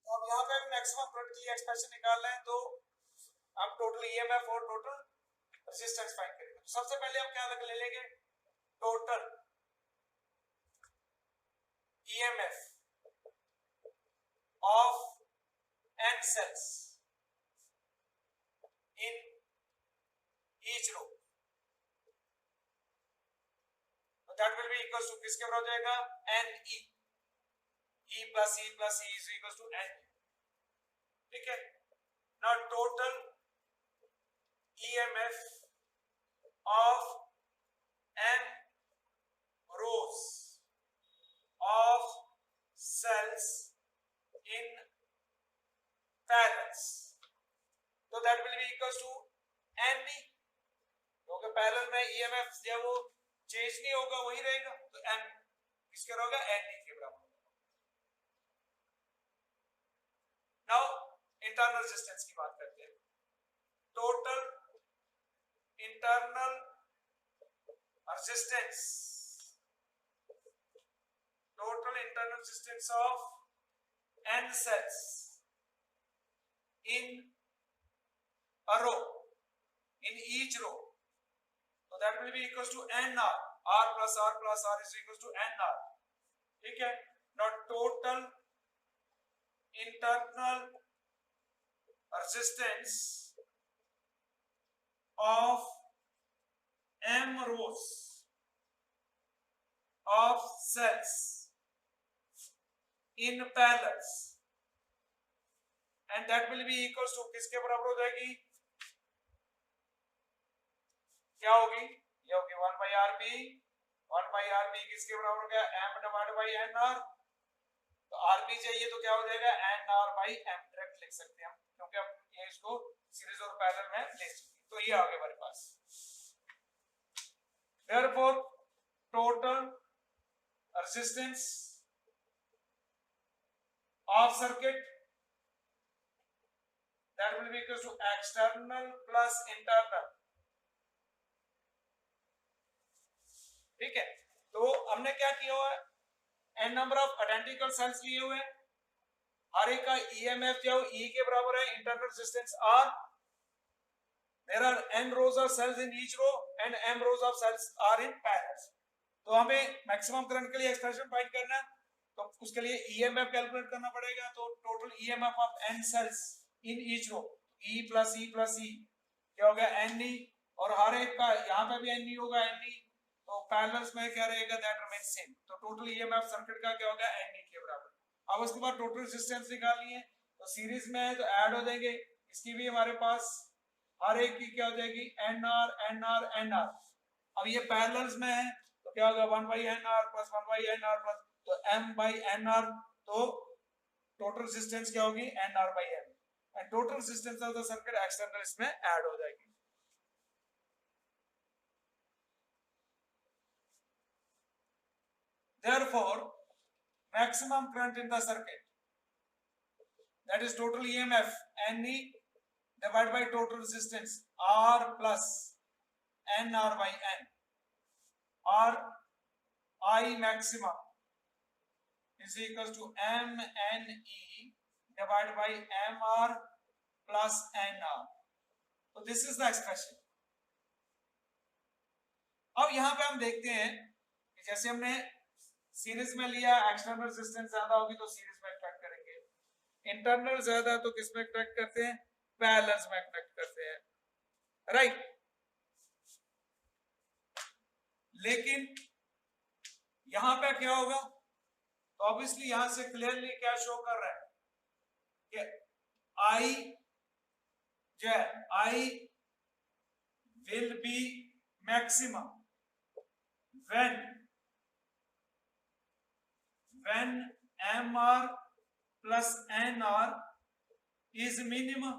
Speaker 1: तो अब यहाँ पे हम मैक्सिमम करंट के लिए एक्सप्रेशन निकाल रहे हैं, तो हम टोटल ईएमएफ और टोटल रेजिस्टेंस फाइंड करेंगे। तो सबसे पहले हम क्या ले लेंगे, total EMF of n cells in each row, that will be equal to किसके बराबर हो जाएगा, n E, E plus E plus E is equals to N, ठीक है। Now total EMF of N rows of cells in parallels, so that will be equals to NE, क्योंकि पैरेलल में EMF जो वो चेंज नहीं होगा, वही रहेगा, तो N किसके होगा, NE के बराबर। नाउ इंटरनल रेजिस्टेंस की बात करते हैं। Total internal resistance, total internal resistance of n cells in a row, in each row, so that will be equals to NR, R plus R plus R is equals to NR, ठीक है। now total internal resistance of M rows of cells in parallels, and that will be equals to किसके बराबर हो जाएगी, क्या होगी, ये होगी 1 by RP, 1 by RP किसके बराबर हो गया, M divided by NR, तो आरपी चाहिए तो क्या हो जाएगा, n R by m, direct लिख सकते हैं हम, क्योंकि अब ये इसको सीरीज और पैरेलल में ले सकते हैं, तो ये आ गया हमारे पास। Therefore total resistance of circuit, that will be equal to external plus internal, ठीक है। तो हमने क्या किया हुआ है, n number of identical cells लिए हुए हैं, हर एक का ईएमएफ जो E के बराबर है, internal resistance R, there are n rows of cells in each row and m rows of cells are in parallel। तो हमें मैक्सिमम करंट के लिए एक्सप्रेशन फाइंड करना है, तो उसके लिए ईएमएफ कैलकुलेट करना पड़ेगा, तो total EMF of n cells in each row, E plus E plus E क्या होगा, NE, और हर एक का यहाँ पे भी NE होगा, NE, तो पैरेलल्स में क्या रहेगा, दैट रिमेंस सेम, तो टोटल ईएमएफ सर्किट का क्या होगा, NE के बराबर। अब उसके बाद टोटल रेजिस्टेंस निकालनी है, तो सीरीज में है तो ऐड हो जाएंगे, इसकी भी हमारे पास हर एक की क्या हो जाएगी, NR NR NR। अब ये पैरेलल्स में है तो क्या होगा, 1 by NR plus 1 by NR plus, तो M by NR, तो टोटल रेजिस्टेंस क्या होगी, NR by M, and total resistance of the circuit external इसमें ऐड हो जाएगी। Therefore, maximum current in the circuit, that is total EMF NE divided by total resistance R plus
Speaker 2: N R by N और I maximum is equal to m n e divided by m r plus n r. तो दिस इज द एक्सप्रेशन. अब यहां पे हम देखते हैं कि जैसे हमने सीरीज में लिया, एक्सटर्नल रेजिस्टेंस ज्यादा होगी तो सीरीज में कनेक्ट करेंगे, इंटरनल ज्यादा तो किस में कनेक्ट करते हैं, पैरेलल में कनेक्ट करते हैं, राइट. लेकिन यहां पे क्या होगा, तो ऑब्वियसली यहां से क्लियरली क्या शो कर रहा है कि आई जो है, I will be maximum when mr plus nr is minimum.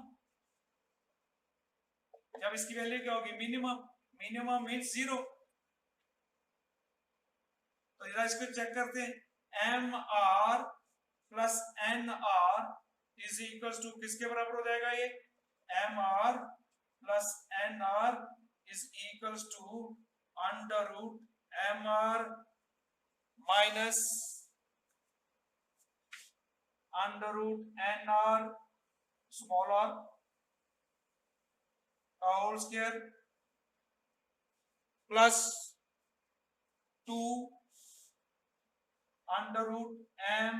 Speaker 2: जब इसकी वैल्यू क्या होगी, मिनिमम. Minimum means zero. तो जरा इसको चेक करते हैं, M R plus N R is equal to किसके बराबर हो जाएगा, ये M R plus N R is equal to under root M R minus under root N R small R का whole square plus 2 under root M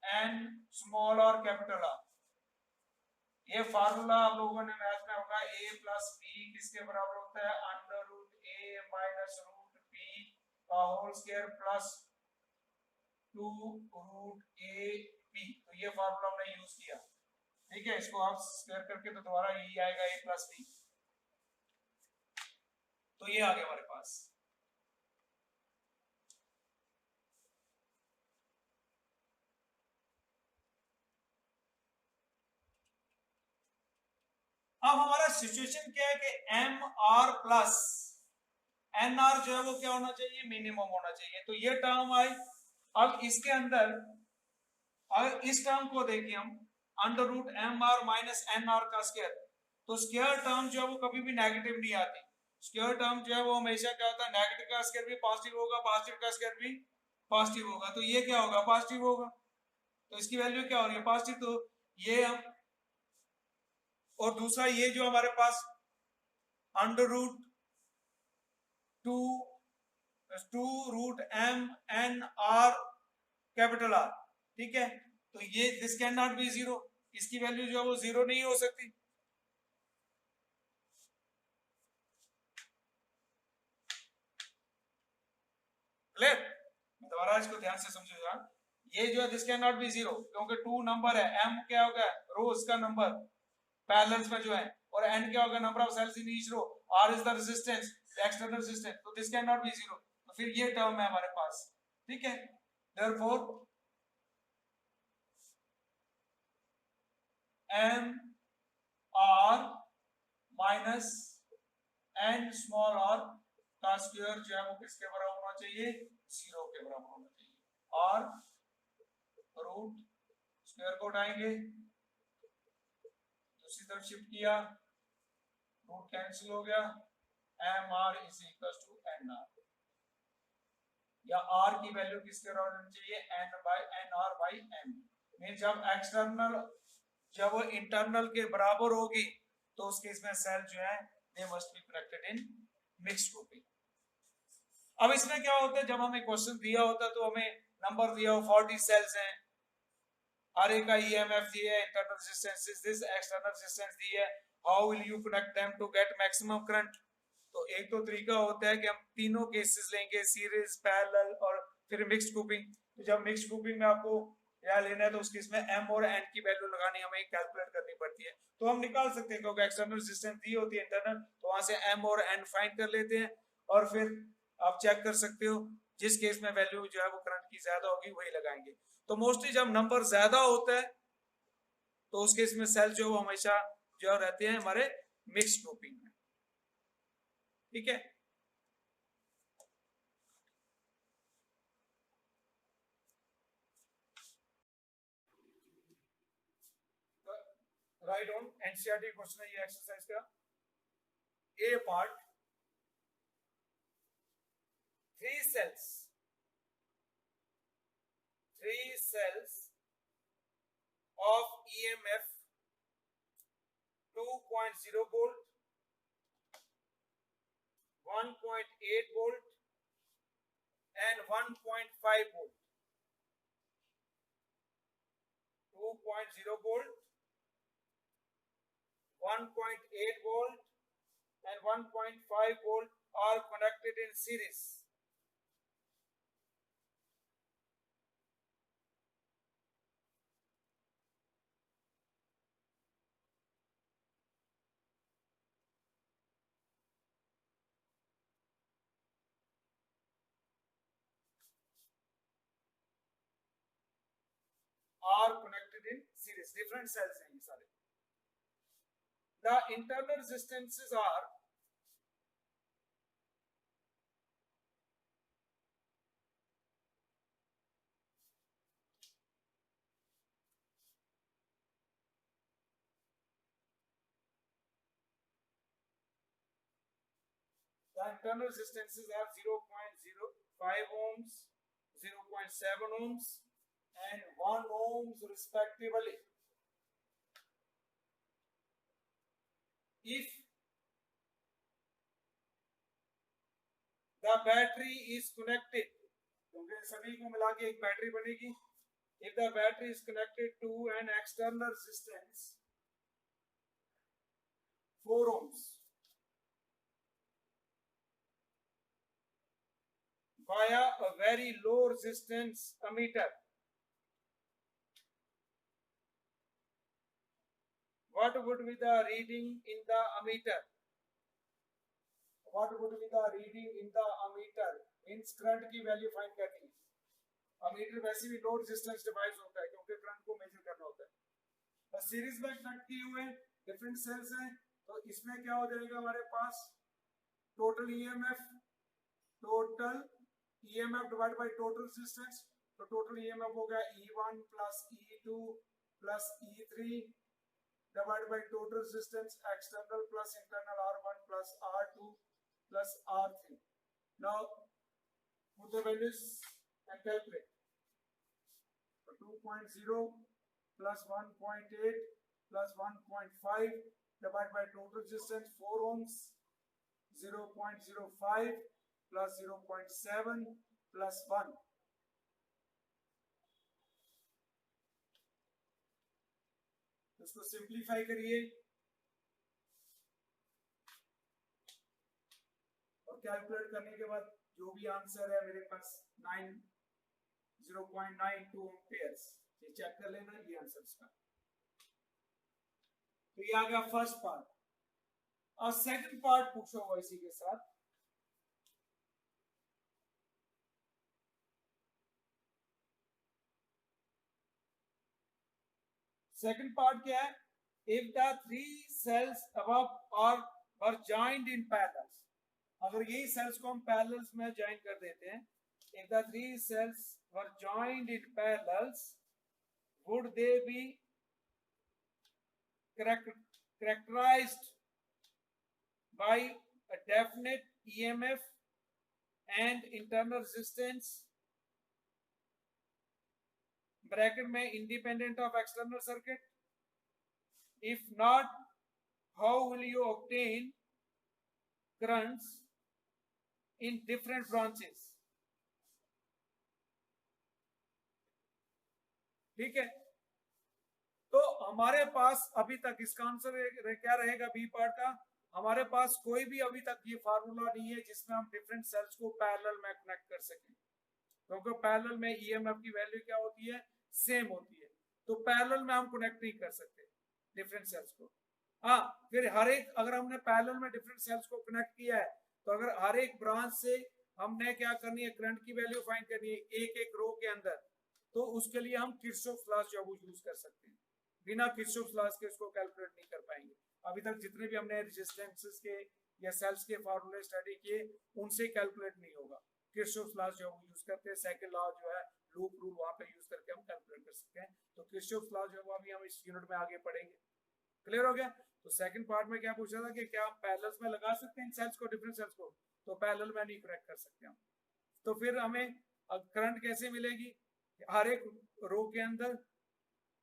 Speaker 2: N small R capital R. ये फार्मूला आप लोगों ने मैथ में होगा, a प्लस बी किसके बराबर होता है, under root A minus root B का whole square plus 2 root A B. तो ये फार्मूला हमने यूज किया, ठीक है. इसको आप स्क्वायर करके तो दोबारा यही आएगा a प्लस बी. तो ये आ गया हमारे पास. अब हमारा सिचुएशन क्या है कि m R plus N R जो है वो क्या होना चाहिए, मिनिमम होना चाहिए. तो ये टर्म आई. अब इसके अंदर अगर इस टर्म को देखें हम, under root M R minus n R का स्क्वायर, तो स्क्वायर टर्म जो है वो कभी भी नेगेटिव नहीं आती. स्क्वायर टर्म जो है वो हमेशा क्या होता है, नेगेटिव का स्क्वायर भी पॉजिटिव होगा, पॉजिटिव का स्क्वायर भी पॉजिटिव होगा. तो ये क्या होगा, पॉजिटिव होगा. तो इसकी वैल्यू क्या हो रही है, पॉजिटिव. तो ये हम, और दूसरा ये जो हमारे पास under root two root M N R capital R, ठीक है. तो ये this can not be zero, इसकी वैल्यू जो है वो जीरो नहीं हो सकती. क्लियर. दोबारा इसको ध्यान से समझिएगा. ये जो है this can not be zero, क्योंकि टू नंबर है, एम क्या होगा, रोज का नंबर पैरेलल्स में जो है, और एन क्या होगा, number of cells in each row, R is the resistance, external resistance. तो this can not be zero. तो फिर ये टर्म है हमारे पास, ठीक है. Therefore M R minus N small R का स्क्वायर जो है वो किसके बराबर होना चाहिए, जीरो के बराबर होना चाहिए. और रूट स्क्वायर को उठाएंगे, दूसरी तरफ शिफ्ट किया, रूट कैंसिल हो गया, m R is equal to n R. या आर की वैल्यू किसके बराबर होनी चाहिए, n by n R by m. Mean जब एक्सटर्नल जब इंटरनल के बराबर होगी तो उस केस में सेल जो है they must be connected in mixed grouping. अब इसमें क्या होता है, जब हमें क्वेश्चन दिया होता है तो हमें नंबर दिया हो, 40 सेल्स हैं, हर एक का ईएमएफ दिया है, internal resistance this, external resistance दी है, how will you connect them to get maximum current. तो एक तो तरीका होता है कि हम तीनों केसेस लेंगे, सीरीज, पैरेलल और फिर मिक्स्ड ग्रुपिंग. तो जब मिक्स्ड ग्रुपिंग में आपको क्या लेना है तो उस केस में एम और एन की वैल्यू लगानी हमें कैलकुलेट करनी पड़ती है. तो हम निकाल सकते हैं, क्योंकि एक्सटर्नल रेजिस्टेंस दी होती है इंटरनल, तो वहां से एम और एन फाइंड कर लेते हैं और फिर आप चेक कर सकते हो जिस केस में वैल्यू जो है वो करंट की ज्यादा होगी वही लगाएंगे. तो मोस्टली जब नंबर ज्यादा होता है तो उस केस में सेल जो हमेशा जो रहते हैं हमारे मिक्स्ड ग्रुपिंग में, ठीक है. राइट ऑन एनसीईआरटी क्वेश्चन है ये एक्सरसाइज का. ए part, three cells of EMF 2.0 volt, 1.8 volt and 1.5 volt. 2.0 volt, 1.8 volt and 1.5 volt are connected in series. Are connected in series. Different cells हैं ये सारे. The internal resistances are internal resistances are 0.05 ohms, 0.7 ohms and 1 ohms respectively. If the battery is connected, क्योंकि सभी को मिला के एक बैटरी बनेगी. If the battery is connected to an external resistance 4 ohms via a very low resistance ammeter, what would be the reading in the ammeter? What would be the reading in the ammeter? Means current की वैल्यू फाइंड करनी है. अमीटर वैसे भी लो रेजिस्टेंस डिवाइस होता है क्योंकि करंट को मेजर करना होता है. बस सीरीज में कनेक्ट किए हुए डिफरेंट सेल्स हैं, तो इसमें क्या हो जाएगा हमारे पास total EMF divide by total resistance. तो टोटल ईएमएफ हो गया E1 plus E2 plus E3 divided by total resistance external plus internal R1 plus R2 plus R3. Now put the values and calculate. So 2.0 plus 1.8 plus 1.5 divided by total resistance 4 ohms, 0.05 plus 0.7 plus 1. इसको सिंप्लीफाई करिए और कैलकुलेट करने के बाद जो भी आंसर है मेरे पास 0.92 एम्पियर्स, ये चेक कर लेना. ये आंसर इसका. तो ये आ गया फर्स्ट पार्ट. और सेकंड पार्ट पूछा हुआ इसी के साथ. सेकंड पार्ट क्या है? If the three cells above are were joined in parallels. अगर यही सेल्स को हम पैरेलल्स में ज्वाइन कर देते हैं, if the three cells were joined in parallels would they be characterized by a definite EMF and internal resistance bracket में independent of external circuit. If not, how will you obtain currents in different branches? ठीक है. तो हमारे पास अभी तक इसका आंसर क्या रहेगा बी पार्ट का? हमारे पास कोई भी अभी तक ये फार्मूला नहीं है जिसमें हम डिफरेंट सेल्स को पैरेलल में कनेक्ट कर सकें, क्योंकि पैरेलल में ईएमएफ की वैल्यू क्या होती है? सेम होती है. तो पैरेलल में हम कनेक्ट नहीं कर सकते डिफरेंट सेल्स को. हाँ, फिर हर एक, अगर हमने पैरेलल में डिफरेंट सेल्स को कनेक्ट किया है तो अगर हर एक ब्रांच से हमने क्या करनी है? करंट की वैल्यू फाइंड करनी है एक एक रो के अंदर. तो उसके लिए हम किरचॉफ्स लॉ जो वो यूज कर सकते हैं. बिना किरचॉफ्स लॉ के इसको कैलकुलेट नहीं कर पाएंगे. अभी तक जितने भी हमने रेजिस्टेंसेस के या सेल्स के फार्मूले स्टडी किए उनसे कैलकुलेट नहीं होगा. किरचॉफ्स लॉ जो वो यूज करते हैं, सेकंड लॉ जो है लूप रूल, वहां पे यूज करके हम कैलकुलेट कर सकते हैं. तो किरचॉफ्स लॉ जो है वो अभी हम इस यूनिट में आगे पढ़ेंगे. क्लियर हो गया? तो सेकंड पार्ट में क्या पूछा था कि क्या हम पैरेलल्स में लगा सकते हैं इन सेल्स को, डिफरेंट सेल्स को? तो पैरेलल में नहीं कनेक्ट कर सकते हम. तो फिर हमें करंट कैसे मिलेगी? हर एक रो के अंदर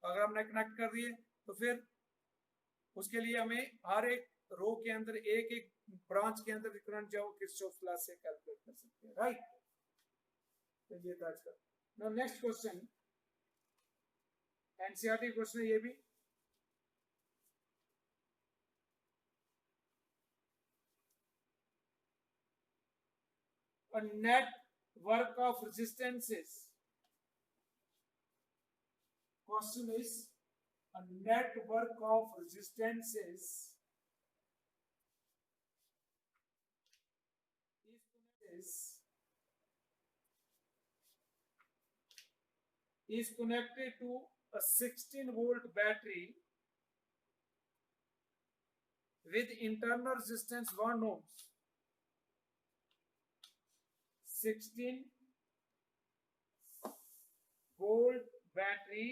Speaker 2: अगर हमने कनेक्ट कर दिए तो फिर उसके लिए हमें हर एक रो के अंदर एक एक ब्रांच के अंदर करंट जो किरचॉफ लॉ से कैलकुलेट कर सकते हैं, राइट? तो ये था इसका। Now next question, NCERT question ये भी। A network of resistances. Question is, a network of resistances is connected to a 16-volt battery with internal resistance 1 ohm. 16-volt battery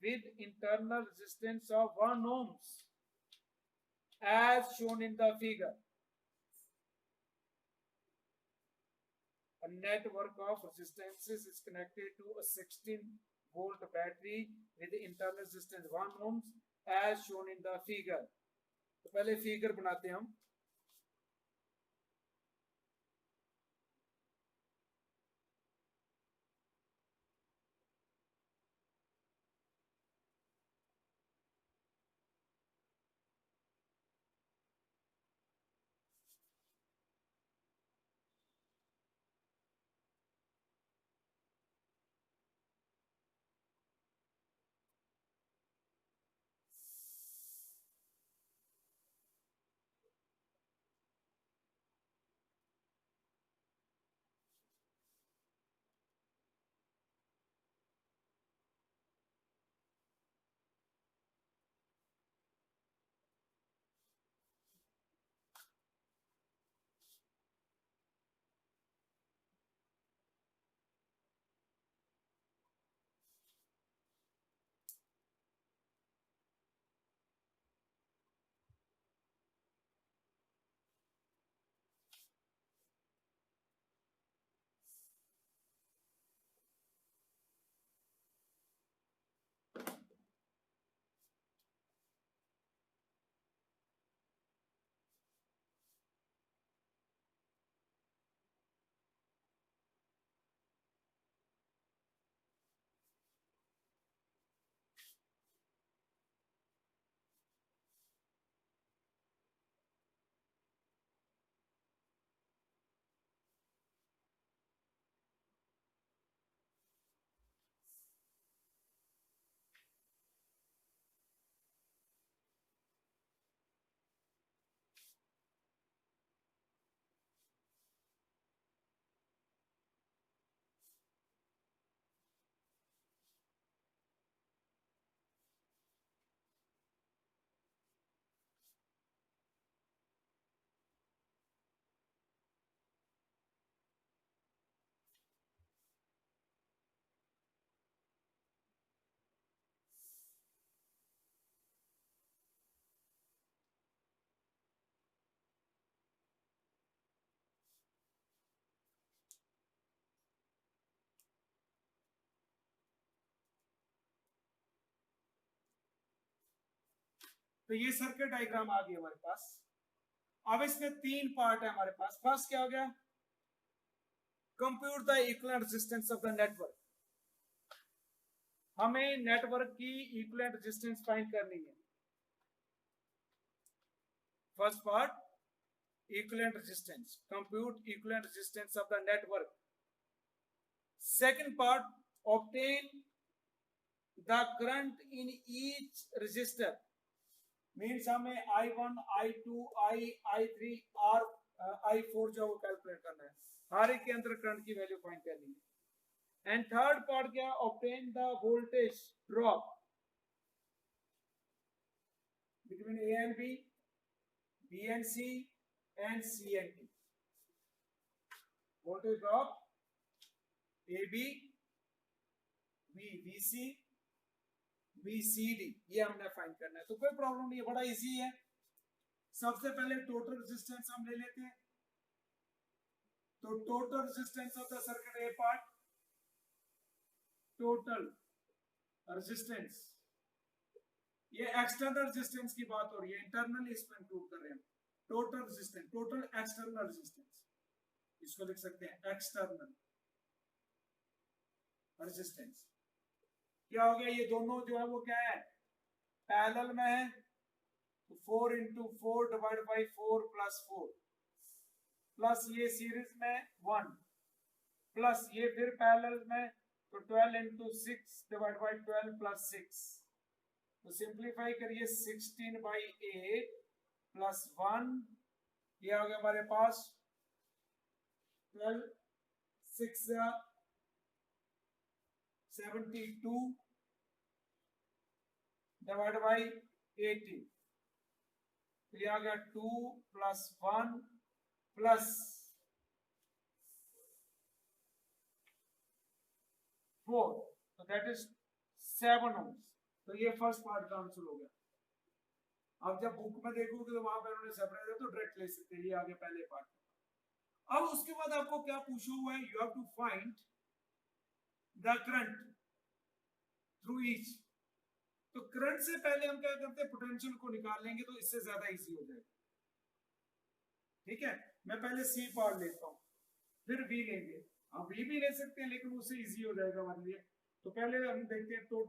Speaker 2: with internal resistance of 1 ohms as shown in the figure. A network of resistances is connected to a 16-volt battery with internal resistance 1 ohms as shown in the figure. तो पहले फिगर बनाते हैं हम। तो ये सर्किट डायग्राम आ गई हमारे पास। अब इसमें 3 पार्ट है हमारे पास। फर्स्ट क्या हो गया? Compute the equivalent resistance of the network. हमें नेटवर्क की इक्विवेलेंट रेजिस्टेंस फाइंड करनी है। First part, equivalent resistance, compute equivalent resistance of the network. Second part, obtain the current in each resistor. Means हमें I1, I2, I3 और I4 जो कैलकुलेट करना है, हर एक के अंदर करंट की वैल्यू फाइंड करनी है। एंड थर्ड पार्ट क्या? Obtain the voltage drop between A and B, B and C and C and D। Voltage drop AB, VC, VCD, ये हमने फाइंड करना है। तो कोई प्रॉब्लम नहीं है, बड़ा इजी है। सबसे पहले टोटल रेजिस्टेंस हम ले लेते हैं। तो total resistance of the circuit A part, total resistance, ये एक्सटर्नल रेजिस्टेंस की बात हो रही है, इंटरनल इसमें इंक्लूड कर रहे हैं। Total resistance, total external resistance, इसको लिख सकते हैं एक्सटर्नल रेजिस्टेंस। क्या हो गया, ये दोनों जो है वो क्या है, पैरेलल में है, तो 4 into 4 divide by 4 plus 4, plus ये सीरीज में 1, प्लस ये फिर पैरेलल में, तो 12 इंटू 6 डिवाइड बाई 12 प्लस 6, तो सिंप्लीफाई करिए 16 बाई 8 प्लस 1, ये आ गया हमारे पास 12, 6 72 डिवाइड बाई 80, तो ये आ गया 2 प्लस 1 प्लस 4, तो दैट इज 7 ohms। तो ये फर्स्ट पार्ट का आंसर हो गया। अब जब बुक में देखोगे तो वहां पर उन्होंने सेपरेट है, तो डायरेक्ट ले सकते हैं, ये आगे पहले पार्ट। अब उसके बाद आपको क्या पूछा हुआ है, you have to find the current through each. तो करंट से पहले हम क्या करते हैं, पोटेंशियल को निकाल लेंगे, तो इससे ज्यादा इजी हो जाएगा। ठीक है, मैं पहले सी पार्ट लेता हूं, फिर वी लेंगे। आप वी भी ले सकते हैं, लेकिन उससे इजी हो जाएगा हमारे लिए। तो पहले हम देखते हैं, तो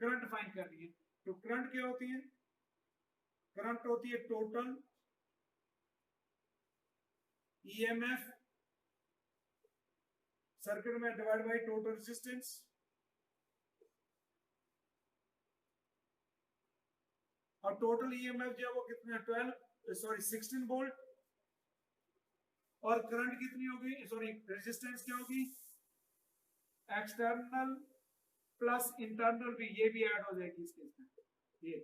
Speaker 2: करंट फाइंड करनी है। तो करंट क्या होती है, करंट होती है टोटल ईएमएफ सर्किट में डिवाइड बाय टोटल रेजिस्टेंस। और टोटल ईएमएफ जो है वो कितना, 16 वोल्ट, और करंट कितनी होगी, सॉरी रेजिस्टेंस क्या होगी, एक्सटर्नल प्लस इंटरनल भी, ये भी ऐड हो जाएगी इसके इसमें, ये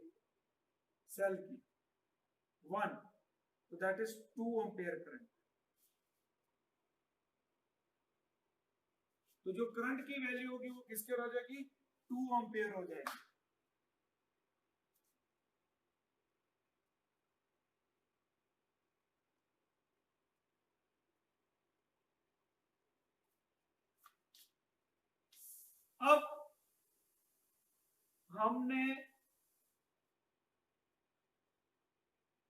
Speaker 2: सेल की 1, तो दैट इज 2 एम्पियर करंट। तो जो करंट की वैल्यू होगी वो किसके हो जाएगी, 2 एम्पियर हो जाएगी। अब हमने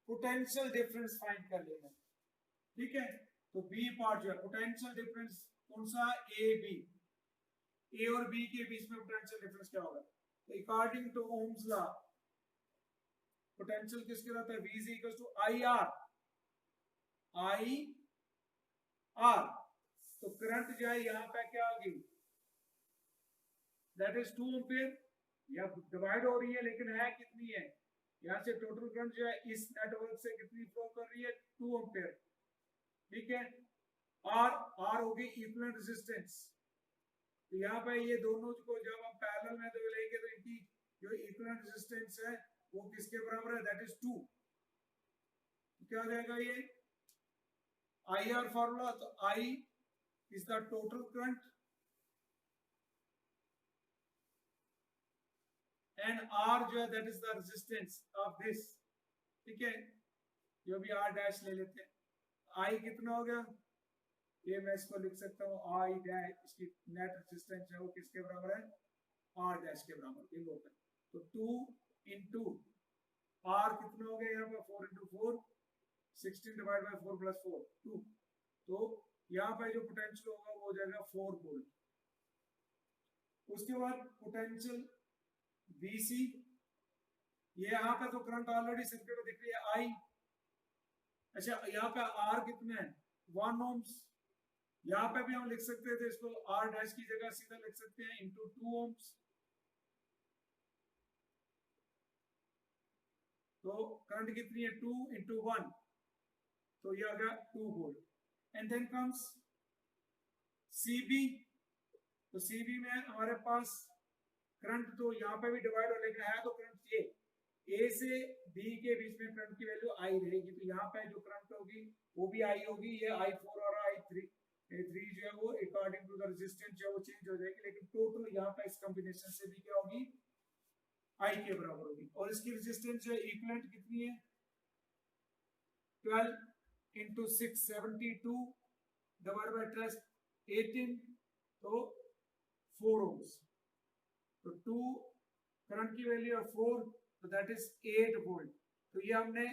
Speaker 2: पोटेंशियल डिफरेंस फाइंड कर लेना, ठीक है। तो बी पार्ट जो है, पोटेंशियल डिफरेंस कौन सा, ए बी, ए और बी के बीच में पोटेंशियल डिफरेंस क्या होगा। तो according to Ohm's law potential किसके रहता है, V is equal to I R, I R. तो करंट जो है यहां पे क्या होगी, दैट इज 2 एम्पियर, या डिवाइड हो रही है लेकिन है कितनी है, यहां से टोटल करंट जो है इस नेटवर्क से कितनी फ्लो कर रही है, 2 एम्पियर, ठीक है। आर होगी इक्विवेलेंट रेजिस्टेंस। तो यहाँ पे ये दोनों को जब हम पैरेलल में तो लेंगे, तो इनकी जो इक्विवेलेंट रेजिस्टेंस है वो किसके बराबर है, दैट इज 2। तो क्या हो जाएगा ये आई आर फॉर्मूला, तो I is the total current and R जो है that is the resistance of this, ठीक है। जो भी आर डैश ले लेते हैं, आई कितना हो गया, ये मैं इसको लिख सकता हूँ आई डैश, इसकी नेट रेजिस्टेंस है वो किसके बराबर है, आर डैश के बराबर, ये लोग। तो 2 इंटू आर कितना हो गया यहाँ पे, 4 इंटू 4, 16 डिवाइड बाई 4 प्लस 4 2। तो यहाँ पे जो पोटेंशियल होगा वो हो जाएगा 4 वोल्ट। उसके बाद पोटेंशियल VC, ये यहाँ पे तो करंट ऑलरेडी सर्किट में दिख रही है आई। अच्छा यहाँ पे आर कितना है, 1 ohms। यहाँ पे भी हम लिख सकते थे इसको, आर डैश की जगह सीधा लिख सकते हैं इंटू 2 ohms। तो करंट कितनी है, 2 इंटू 1, तो ये आ गया 2 volt. And then comes CB। तो CB में हमारे पास करंट तो यहाँ पे भी डिवाइड हो, लेकिन है तो करंट ये A से B के बीच में करंट की वैल्यू आई रहेगी। तो यहाँ पे जो करंट होगी वो भी आई होगी, ये I4 और I3 जो है वो अकॉर्डिंग टू द रेजिस्टेंस जो है वो चेंज हो जाएगी, लेकिन टोटल यहाँ पे इस कॉम्बिनेशन से भी क्या होगी, आई के बराबर होगी। और इसकी रेजिस्टेंस जो है इक्विवेलेंट कितनी है, 12 इंटू 6 72 डिवाइड बाय टेस्ट 18 तो 4 ohms, तो 2 करंट की वैल्यू है 4, तो दैट इज 8 वोल्ट। तो ये हमने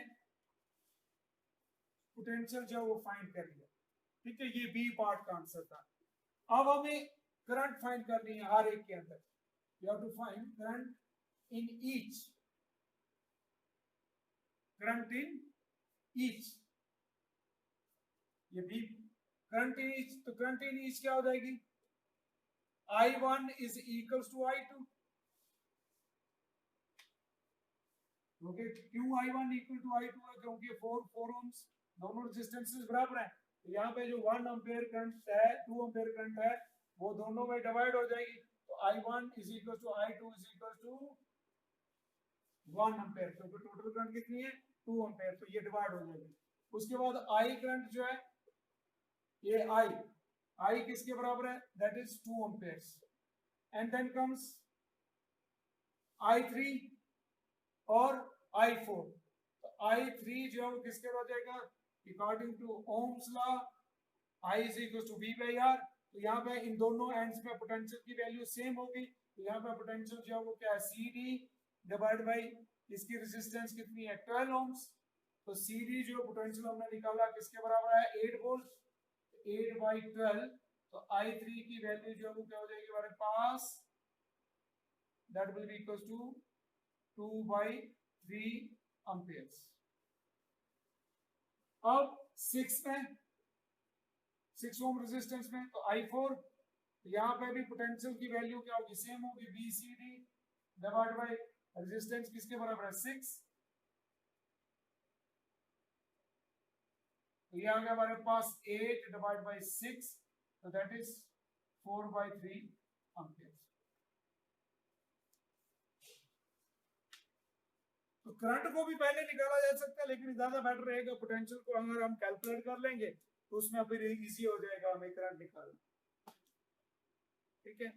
Speaker 2: पोटेंशियल जो वो फाइंड कर लिया, ठीक है, ये बी पार्ट का आंसर था। अब हमें करंट फाइंड करनी है हर एक के अंदर, you have to find current in each, current in each, ये बी करंट इन ईच, तो करंट इन ईच क्या हो जाएगी, I1 is equals to I2, okay, क्यों I1 इक्वल टू I2 है, क्योंकि 4 ohms दोनों रेजिस्टेंसेस बराबर हैं, तो यहाँ पे जो 1 एम्पीयर करंट है 2 एम्पीयर करंट है वो दोनों में डिवाइड हो जाएगी, तो I1 is equal to I2 is equal to 1 ampere, क्योंकि टोटल करंट कितनी है 2 एम्पीयर, तो ये डिवाइड हो जाएगी। उसके बाद I करंट जो है ये I किसके बराबर है, that is 2 ampere, and then comes I3 और I4, तो I3 जो है वो किसके हो जाएगा, according to Ohm's law I is equal to V by R, तो यहाँ पे इन दोनों एंड्स पे पोटेंशियल की वैल्यू सेम होगी, तो यहाँ पे पोटेंशियल जो है वो क्या है CD डिवाइड बाई इसकी रेजिस्टेंस कितनी है 12 ohms, तो CD जो पोटेंशियल हमने निकाला किसके बराबर है 8 वोल्ट, 8 by 12, तो I3 की वैल्यू जो है वो क्या हो जाएगी हमारे पास, that will be equal to 2 by 3 amperes। अब 6 में 6 ओम रेजिस्टेंस में तो I4, यहाँ पे भी पोटेंशियल की वैल्यू क्या होगी, सेम होगी, BCD डिवाइड बाय रेजिस्टेंस किसके बराबर है 6, तो ये आ गया हमारे पास 8 डिवाइड बाय 6, तो दैट इज 4 by 3 amperes। तो करंट को भी पहले निकाला जा सकता है, लेकिन ज्यादा बेटर रहेगा पोटेंशियल को अगर हम कैलकुलेट कर लेंगे तो उसमें फिर इजी हो जाएगा हमें करंट निकालना, ठीक है।